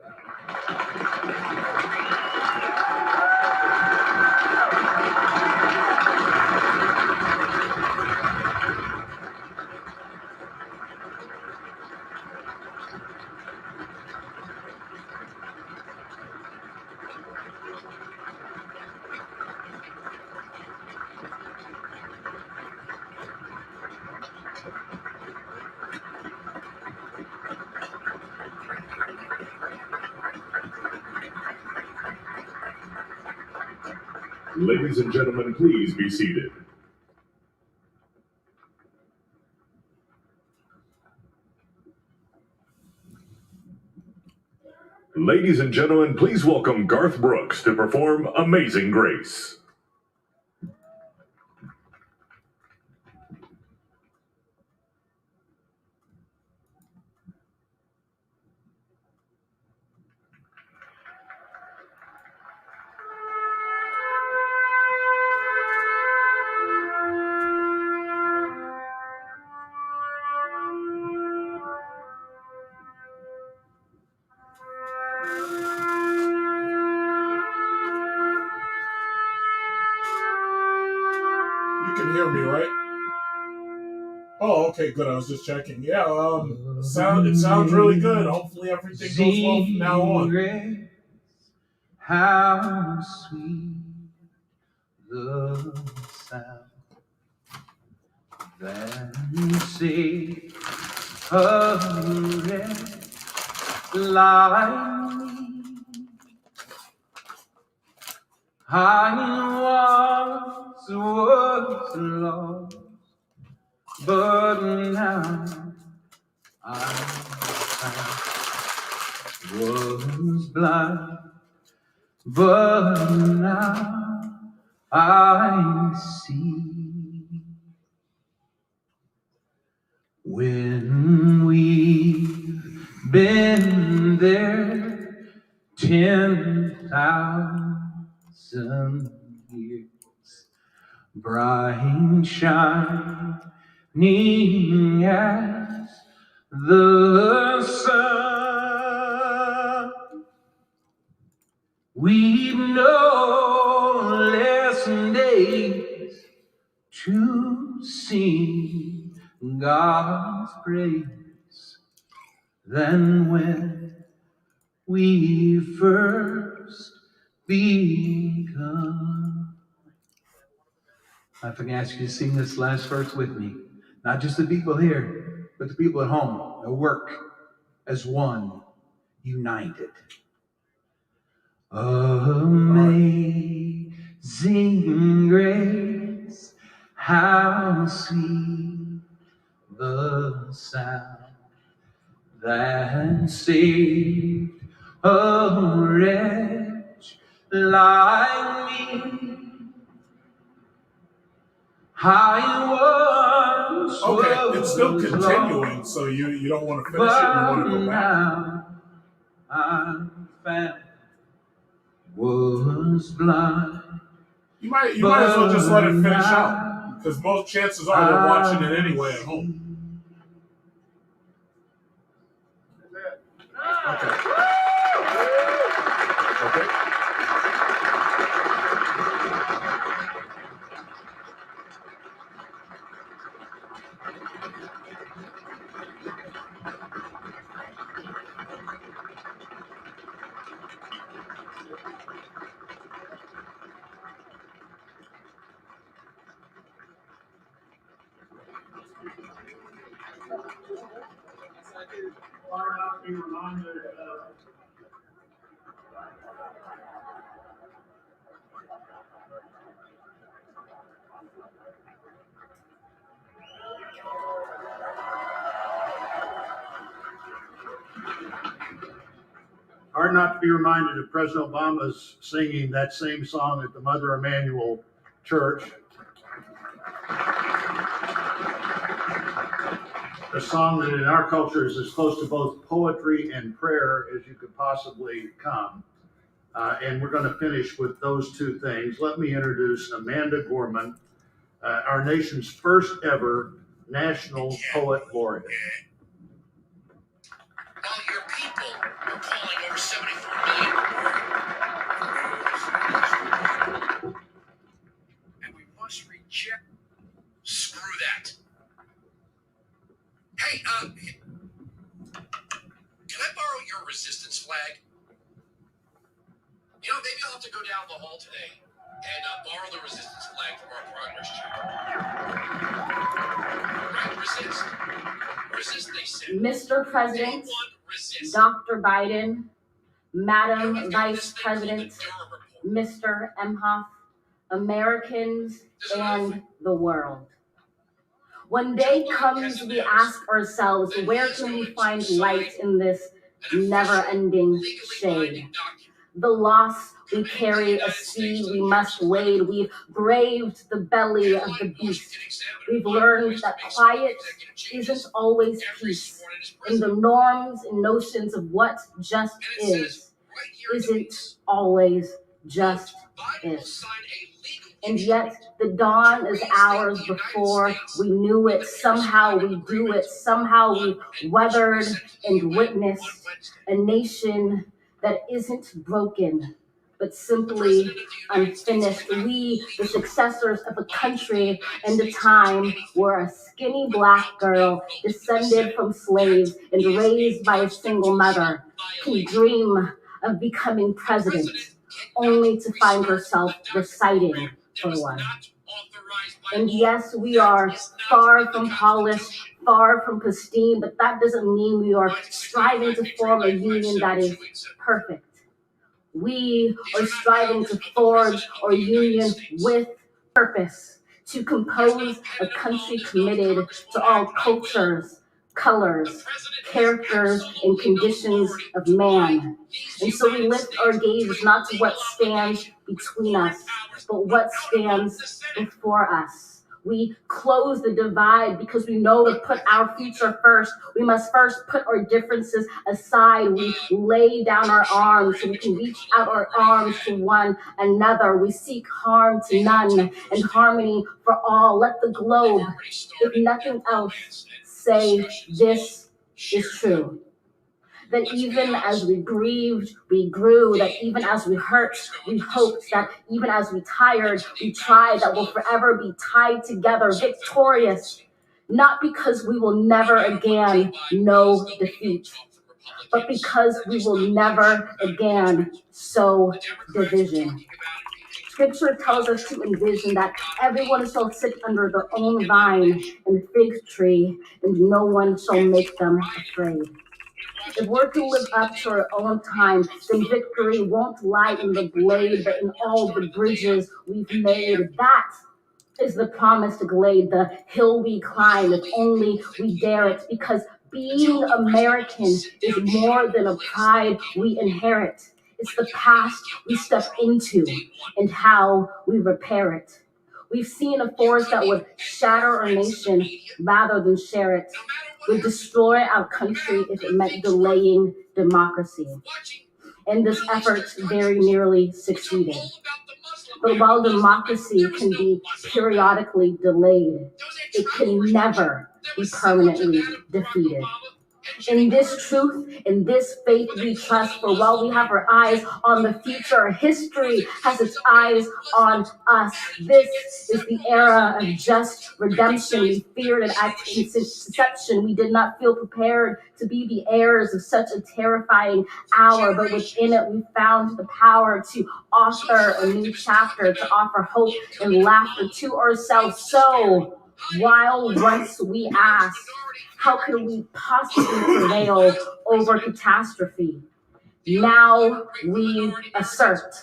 Ladies and gentlemen, please be seated. Ladies and gentlemen, please welcome Garth Brooks to perform Amazing Grace. You can hear me, right? Oh, okay, good. I was just checking. Yeah, it sounds really good. Hopefully everything goes well from now on. How sweet the sound that saved a wretch like me. I was lost, but now I'm found. was blind, but now I see. When we've been there 10,000 years, bright shining as the sun, we've no less days to sing God's praise than when we first begun. If I can ask you to sing this last verse with me, not just the people here, but the people at home, at work, as one, united. Amazing grace, how sweet the sound that saved a wretch like me. I once Okay, it's still continuing, so you don't want to finish it, you want to go back. I found was blind. You might as well just let it finish out, because most chances are they're watching it anyway at home. Okay. Okay. Hard not to be reminded of President Obama's singing that same song at the Mother Emanuel Church. A song that in our culture is as close to both poetry and prayer as you could possibly come. And we're going to finish with those two things. Let me introduce Amanda Gorman, our nation's first ever National Poet Laureate. While your people are calling over 74 million. And we must reject. Screw that. Hey, can I borrow your resistance flag? You know, maybe I'll have to go down the hall today and borrow the resistance flag from our progress chart. Right, resist. Resist, they said. Mr. President, Dr. Biden, Madam Vice President, Mr. Emhoff, Americans, and the world. When day comes, we ask ourselves, where can we find light in this never-ending shade? The loss we carry, a sea we must wade. We've braved the belly of the beast. We've learned that quiet isn't always peace. And the norms and notions of what just isn't always just is. And yet the dawn is ours before we knew it. Somehow we do it. Somehow we weathered and witnessed a nation that isn't broken, but simply unfinished. We, the successors of a country and a time where a skinny black girl descended from slaves and raised by a single mother can dream of becoming president, only to find herself reciting for one. And yes, we are far from polished, far from pristine, but that doesn't mean we are striving to form a union that is perfect. We are striving to forge our union with purpose, to compose a country committed to all cultures, colors, characters, and conditions of man. And so we lift our gaze not to what stands between us, but what stands before us. We close the divide because we know to put our future first. We must first put our differences aside. We lay down our arms so we can reach out our arms to one another. We seek harm to none and harmony for all. Let the globe, if nothing else, say this is true. That even as we grieved, we grew. That even as we hurt, we hoped. That even as we tired, we tried. That we'll forever be tied together, victorious. Not because we will never again know defeat, but because we will never again sow division. Scripture tells us to envision that everyone shall sit under their own vine and fig tree, and no one shall make them afraid. If we're to live up to our own time, then victory won't lie in the blade, but in all the bridges we've made. That is the promised glade, the hill we climb, if only we dare it, because being American is more than a pride we inherit. It's the past we step into and how we repair it. We've seen a force that would shatter our nation rather than share it, would destroy our country if it meant delaying democracy. And this effort very nearly succeeded. But while democracy can be periodically delayed, it can never be permanently defeated. In this truth, in this faith we trust, for while we have our eyes on the future, history has its eyes on us. This is the era of just redemption. We feared it at conception. We did not feel prepared to be the heirs of such a terrifying hour, but within it we found the power to author a new chapter, to offer hope and laughter to ourselves. So, while once we asked, how could we possibly prevail over catastrophe? Now we assert,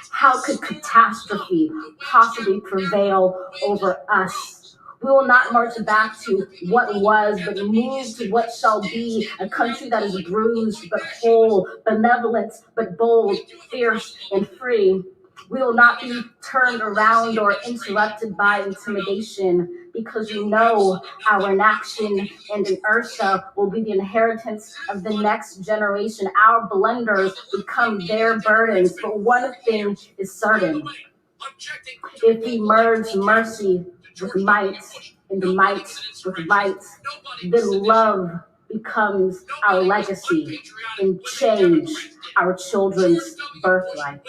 how could catastrophe possibly prevail over us? We will not march back to what was, but move to what shall be, a country that is bruised but whole, benevolent but bold, fierce and free. We will not be turned around or interrupted by intimidation, because we know our inaction and inertia will be the inheritance of the next generation. Our blunders become their burdens. But one thing is certain: if we merge mercy with might and might with right, then love becomes our legacy and change our children's birthright.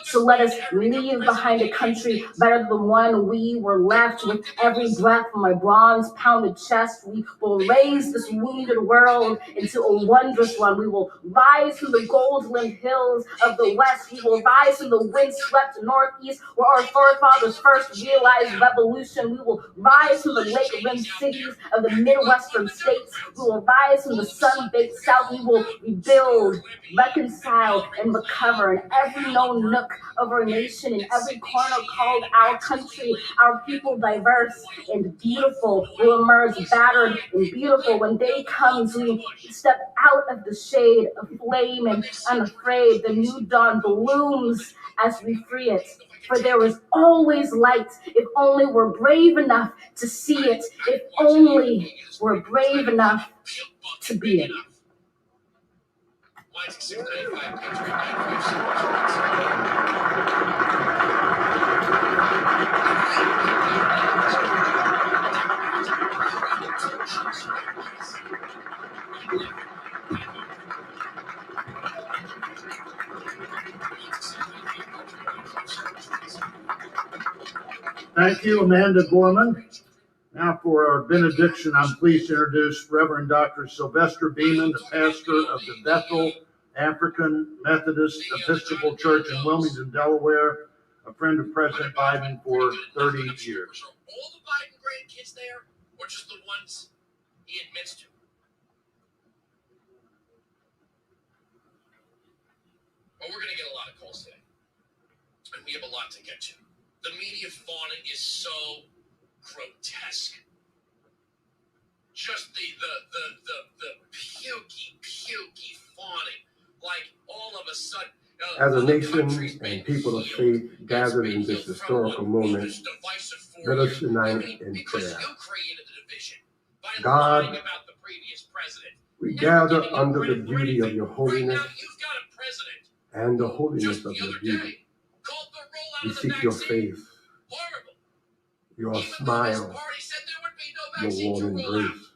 So let us leave behind a country better than the one we were left. With every breath from my bronze-pounded chest, we will raise this wounded world into a wondrous one. We will rise from the gold-limbed hills of the west. We will rise from the wind-swept northeast, where our forefathers first realized revolution. We will rise from the lake-rimmed cities of the Midwestern states. We will rise from the sun-baked south. We will rebuild, reconcile, and recover in every known nook of our nation, in every corner called our country. Our people, diverse and beautiful, will emerge battered and beautiful. When day comes, we step out of the shade of flame and unafraid. The new dawn blooms as we free it. For there is always light, if only we're brave enough to see it, if only we're brave enough to be it. Thank you, Amanda Gorman. Now for our benediction, I'm pleased to introduce Reverend Dr. Sylvester Beeman, the pastor of the Bethel African Methodist Episcopal Church in Wilmington, Delaware, a friend of President Biden for 30 years. Are all the Biden grandkids there, or just the ones he admits to? Well, we're going to get a lot of calls today, and we have a lot to get to. The media fauna is so grotesque. just the pukey fawning, like all of a sudden. As a nation and people of faith gathered in this historical moment, let us unite in prayer. God, we gather under the beauty of your holiness and the holiness of your beauty. We seek your face, your smile, your warm embrace.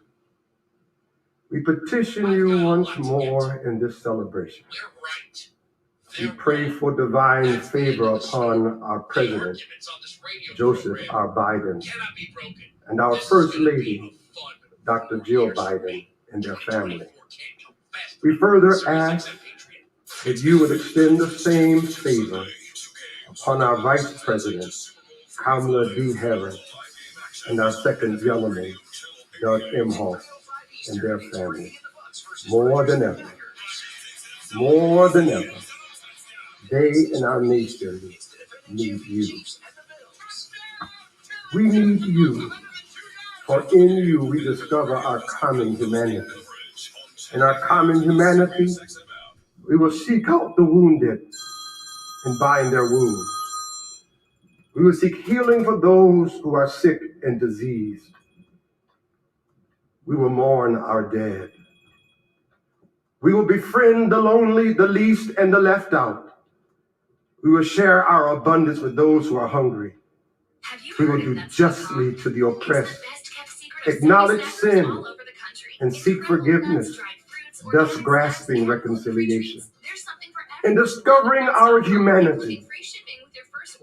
We petition you once more in this celebration. We pray for divine favor upon our president, Joseph R. Biden, and our First Lady, Dr. Jill Biden, and their family. We further ask that you would extend the same favor upon our Vice President, Kamala Harris, and our Second Gentleman, Garth Brooks, and their family. More than ever, they and our nation need you. We need you, for in you we discover our common humanity. In our common humanity, we will seek out the wounded and bind their wounds. We will seek healing for those who are sick and diseased. We will mourn our dead. We will befriend the lonely, the least, and the left out. We will share our abundance with those who are hungry. We will do justly to the oppressed, acknowledge sin, and seek forgiveness, thus grasping reconciliation. In discovering our humanity,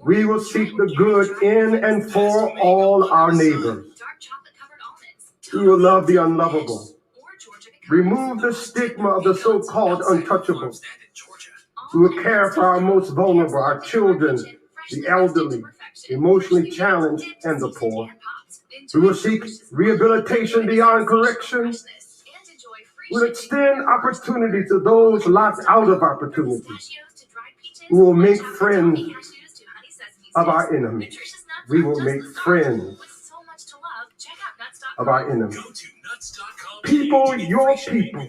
we will seek the good in and for all our neighbors. We will love the unlovable, remove the stigma of the so-called untouchable. We will care for our most vulnerable, our children, the elderly, emotionally challenged, and the poor. We will seek rehabilitation beyond correction. We will extend opportunity to those locked out of opportunity. We will make friends of our enemies. We will make friends of our enemies. People, your people,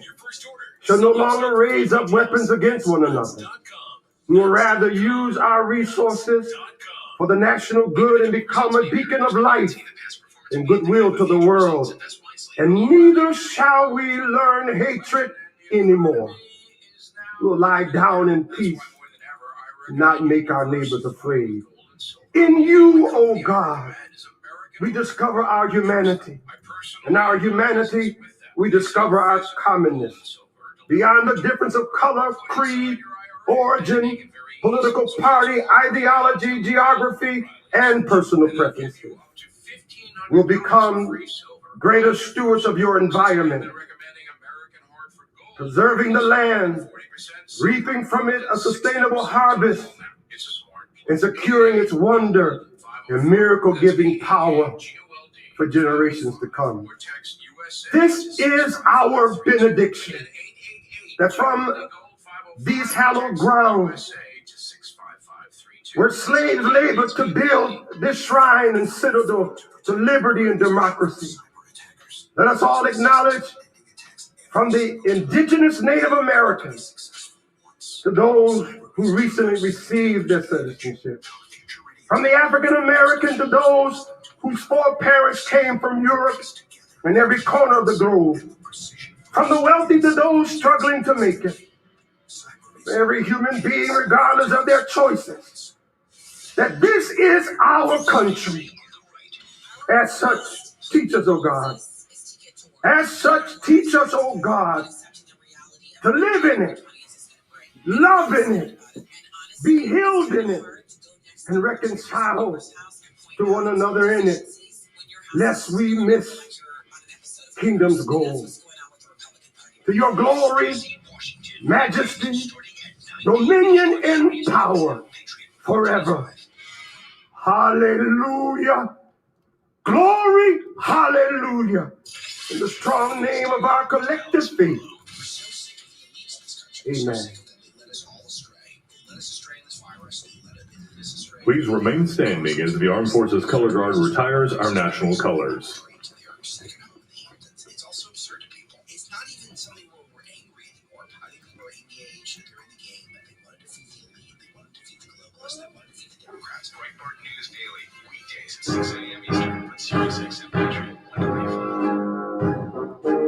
shall no longer raise up weapons against one another. We will rather use our resources for the national good and become a beacon of light and goodwill to the world. And neither shall we learn hatred anymore. We will lie down in peace, not make our neighbors afraid. In you, O God, we discover our humanity. In our humanity, we discover our commonness. Beyond the difference of color, creed, origin, political party, ideology, geography, and personal preferences. We'll become greater stewards of your environment, preserving the land, reaping from it a sustainable harvest, and securing its wonder and miracle-giving power for generations to come. This is our benediction, that from these hallowed grounds, where slaves labored to build this shrine and citadel to liberty and democracy, let us all acknowledge, from the indigenous Native Americans to those who recently received their citizenship, from the African American to those whose foreparents came from Europe and every corner of the globe, from the wealthy to those struggling to make it, for every human being, regardless of their choices, that this is our country. As such, teach us, O God. As such, teach us, O God, to live in it, love in it, be healed in it, and reconcile to one another in it, lest we miss kingdom's goal. To your glory, majesty, dominion, and power forever. Hallelujah. Glory, hallelujah. In the strong name of our collective faith. Amen. Please remain standing as the Armed Forces Color Guard retires our national colors. Democrats, Breitbart News Daily, weekdays at 6 a.m. Eastern on Sirius XM Patriot 135.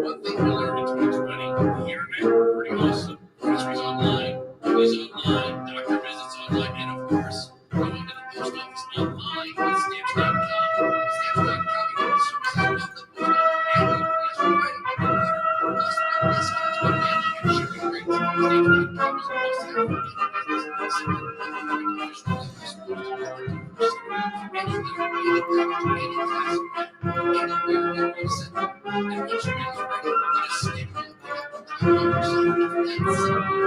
One thing we learned in 2020, the internet, pretty awesome. Groceries online, movies online, doctor visits online, and of course, going to the post office online with Stamps.com. Stamps.com equals services of the post office and UPS for writing on computer, plus big discounts on mailing and shipping rates. Stamps.com is a must-have for any business. Simply one click, just release the postal card to first any letter, any package, any class of mail, anywhere you want to send it. And once your mail is ready, you just stamp it and pick up the time yourself. That's simple. Stamps.com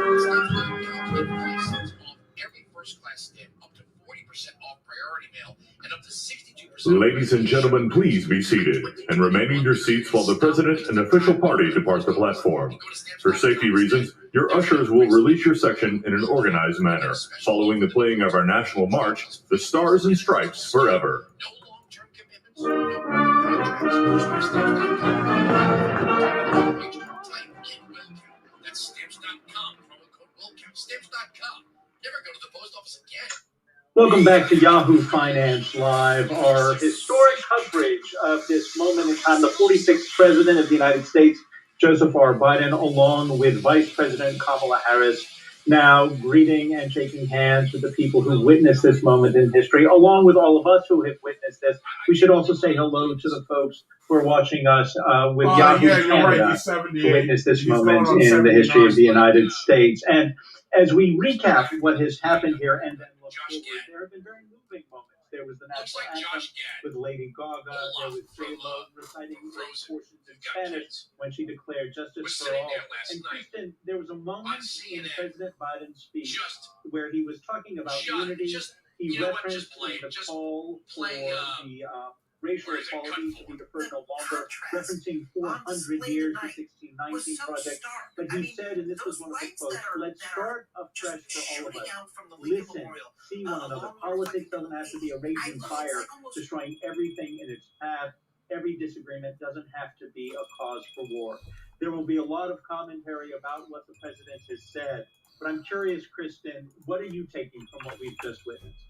get 5 cents off every first-class stamp, up to 40% off priority mail, and up to 62%. Ladies and gentlemen, please be seated and remain in your seats while the president and official party depart the platform. For safety reasons, your ushers will release your section in an organized manner, following the playing of our national march, The Stars and Stripes Forever. No long-term commitments, no contracts. That's Stamps.com. Promo code WILLCOUNT. Stamps.com. Never go to the post office again. Welcome back to Yahoo Finance Live, our historic coverage of this moment in time. The 46th President of the United States, Joseph R. Biden, along with Vice President Kamala Harris, now greeting and shaking hands with the people who witnessed this moment in history, along with all of us who have witnessed this. We should also say hello to the folks who are watching us with Yahoo Canada to witness this moment in the history of the United States. And as we recap what has happened here and then look forward, there have been very moving moments. There was the national anthem with Lady Gaga. There was J-Lo reciting portions in Spanish when she declared justice for all. And Kristen, there was a moment in President Biden's speech where he was talking about unity. He referenced the call for the racial equality to be deferred no longer, referencing 400 years, the 1619 project. But he said, and this was one of the quotes, let's start afresh for all of us. Listen, see one another. Politics doesn't have to be a raging fire, destroying everything in its path. Every disagreement doesn't have to be a cause for war. There will be a lot of commentary about what the president has said, but I'm curious, Kristen, what are you taking from what we've just witnessed?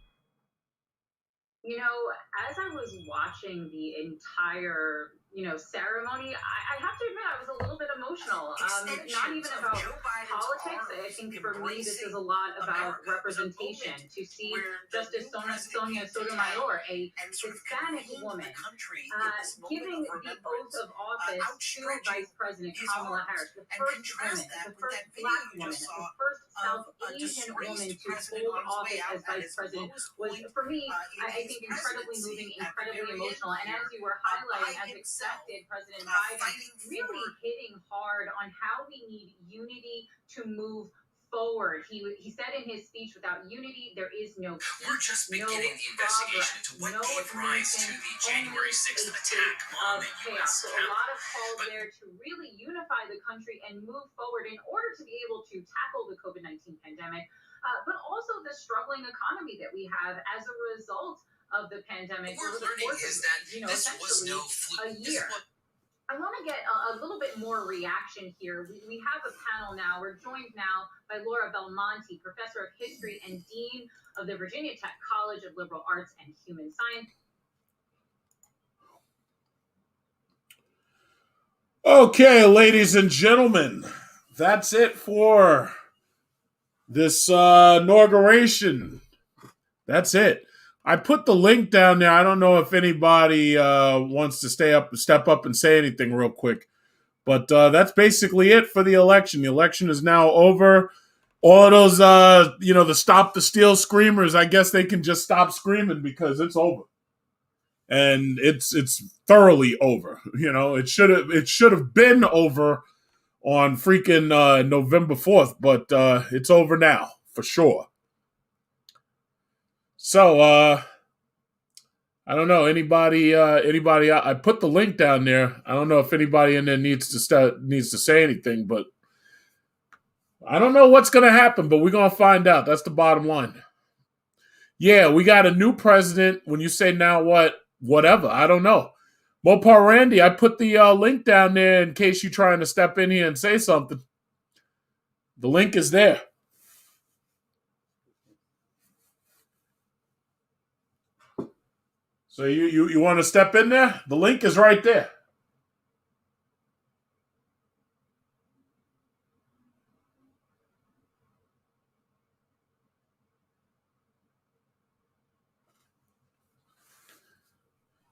You know, as I was watching the entire, ceremony, I have to admit I was a little bit emotional. Not even about politics. I think for me, this is a lot about representation. To see Justice Sonia Sotomayor, a Hispanic woman, giving the oath of office to Vice President Kamala Harris, the first woman, the first Black woman, the first South Asian woman to hold office as Vice President was, for me, I think incredibly moving, incredibly emotional. And as you were highlighting, as expected, President Biden really hitting hard on how we need unity to move forward. He said in his speech, without unity, there is no peace. We're just beginning the investigation into what gave rise to the January 6th attack on the U.S. So a lot of calls there to really unify the country and move forward in order to be able to tackle the COVID-19 pandemic, but also the struggling economy that we have as a result of the pandemic. What we're learning is that this was no fluke. A year. I want to get a little bit more reaction here. We have a panel now. We're joined now by Laura Belmonte, Professor of History and Dean of the Virginia Tech College of Liberal Arts and Human Science. Okay, ladies and gentlemen, that's it for this inauguration. That's it. I put the link down there. I don't know if anybody wants to step up and say anything real quick. But that's basically it for the election. The election is now over. All of those, the stop the steal screamers, I guess they can just stop screaming because it's over. And it's thoroughly over. It should have been over on freaking November 4th, but it's over now for sure. So, I don't know, anybody, I put the link down there. I don't know if anybody in there needs to say anything, but I don't know what's going to happen, but we're going to find out. That's the bottom line. Yeah, we got a new president. When you say now what, whatever, I don't know. Mopar Randy, I put the link down there in case you're trying to step in here and say something. The link is there. So you want to step in there? The link is right there.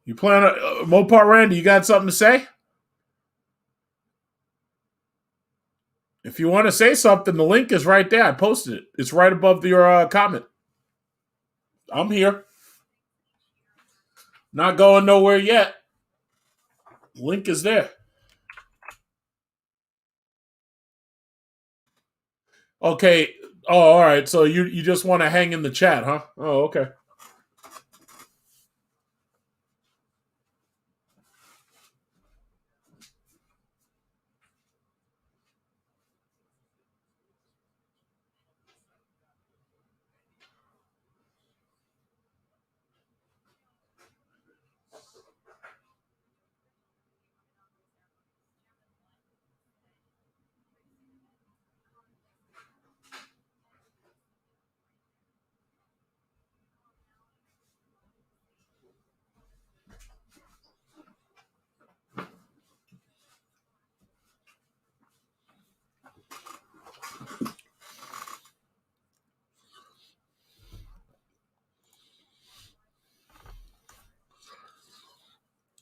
You plan on Mopar Randy? You got something to say? If you want to say something, the link is right there. I posted it. It's right above your comment. I'm here. Not going nowhere yet. Link is there. Okay. Oh, all right. So you just want to hang in the chat, huh? Oh, okay.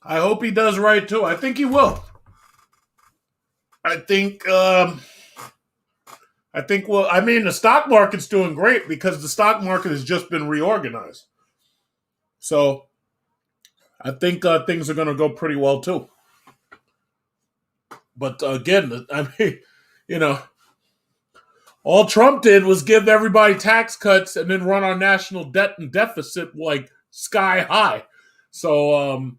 I hope he does right too. I think he will. I think the stock market's doing great because the stock market has just been reorganized. So I think things are going to go pretty well too. But again, I mean, all Trump did was give everybody tax cuts and then run our national debt and deficit like sky high. So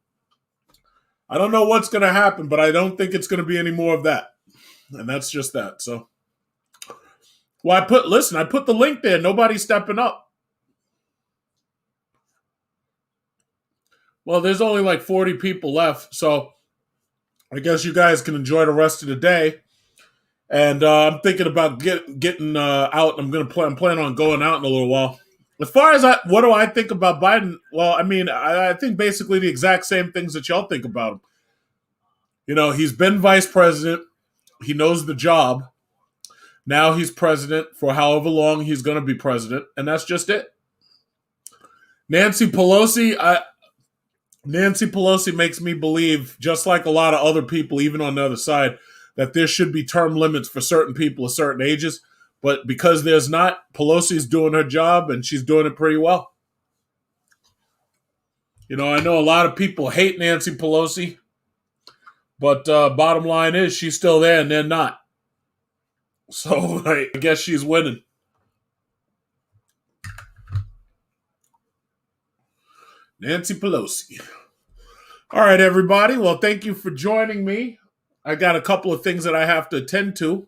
I don't know what's going to happen, but I don't think it's going to be any more of that. And that's just that. So, well, I put the link there. Nobody's stepping up. Well, there's only like 40 people left. So I guess you guys can enjoy the rest of the day. And I'm thinking about getting out. I'm planning on going out in a little while. As far as what do I think about Biden? Well, I mean, I think basically the exact same things that y'all think about him. He's been vice president. He knows the job. Now he's president for however long he's going to be president, and that's just it. Nancy Pelosi makes me believe, just like a lot of other people, even on the other side, that there should be term limits for certain people at certain ages. But because there's not, Pelosi's doing her job, and she's doing it pretty well. I know a lot of people hate Nancy Pelosi, but bottom line is she's still there, and they're not. So I guess she's winning. Nancy Pelosi. All right, everybody. Well, thank you for joining me. I got a couple of things that I have to attend to.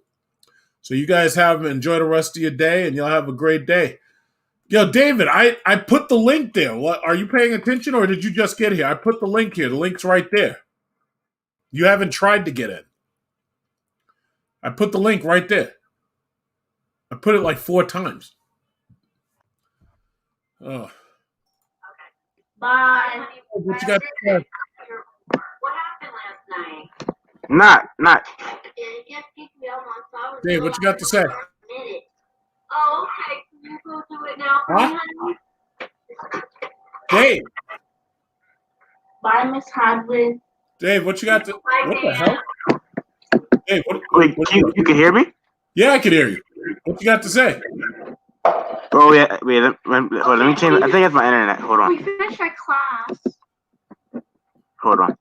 So you guys enjoy the rest of your day, and you'll have a great day. Yo, David, I put the link there. What, are you paying attention, or did you just get here? I put the link here. The link's right there. You haven't tried to get in. I put the link right there. I put it like 4 times. Oh. Okay. Bye. What you got to say? What happened last night? Not. Dave, what you got to say? Oh, okay. Can you go do it now for me, honey? Dave. Bye, Miss Hadley. Dave, what you got to? What the hell? Dave, Wait, you can hear me? Yeah, I can hear you. What you got to say? Oh yeah, wait. Let me change. I think it's my internet. Hold on. We finished our class. Hold on.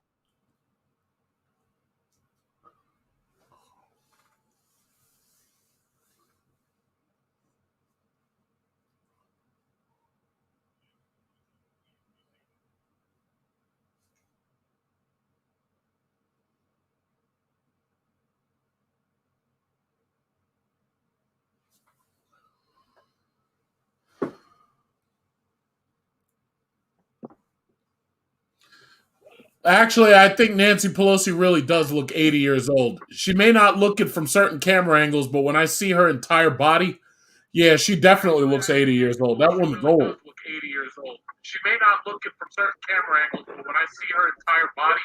Actually, I think Nancy Pelosi really does look 80 years old. She may not look it from certain camera angles, but when I see her entire body, yeah, she definitely looks 80 years old. That woman's old. She may not look it from certain camera angles, but when I see her entire body,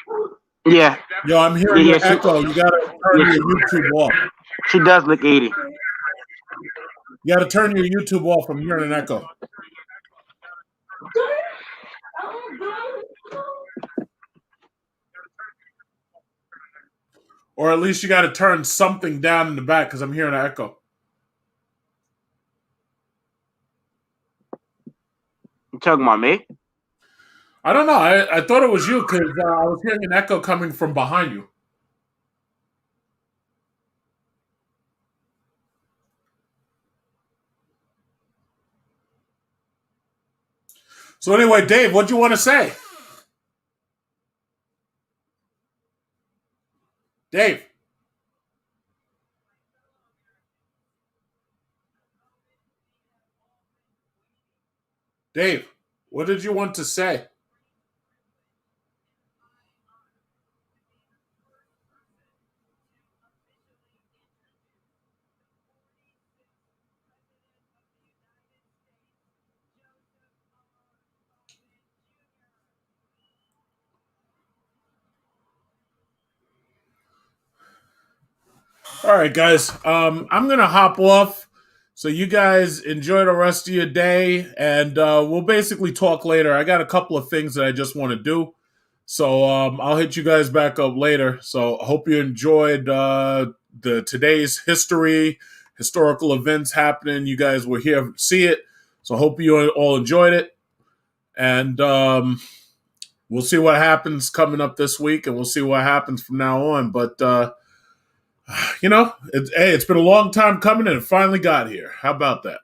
Yeah. yo, I'm hearing Yeah, the echo. You gotta turn your YouTube off. She does look 80. You gotta turn your YouTube off. I'm hearing an echo. Or at least you gotta turn something down in the back because I'm hearing an echo. You talking about me? I don't know. I thought it was you because I was hearing an echo coming from behind you. So anyway, Dave, what do you want to say? Dave. Dave, what did you want to say? All right, guys. I'm gonna hop off. So you guys enjoy the rest of your day, and we'll basically talk later. I got a couple of things that I just want to do, so I'll hit you guys back up later. So I hope you enjoyed the today's historical events happening. You guys were here to see it, so I hope you all enjoyed it, and we'll see what happens coming up this week, and we'll see what happens from now on. But you know, it's been a long time coming, and it finally got here. How about that?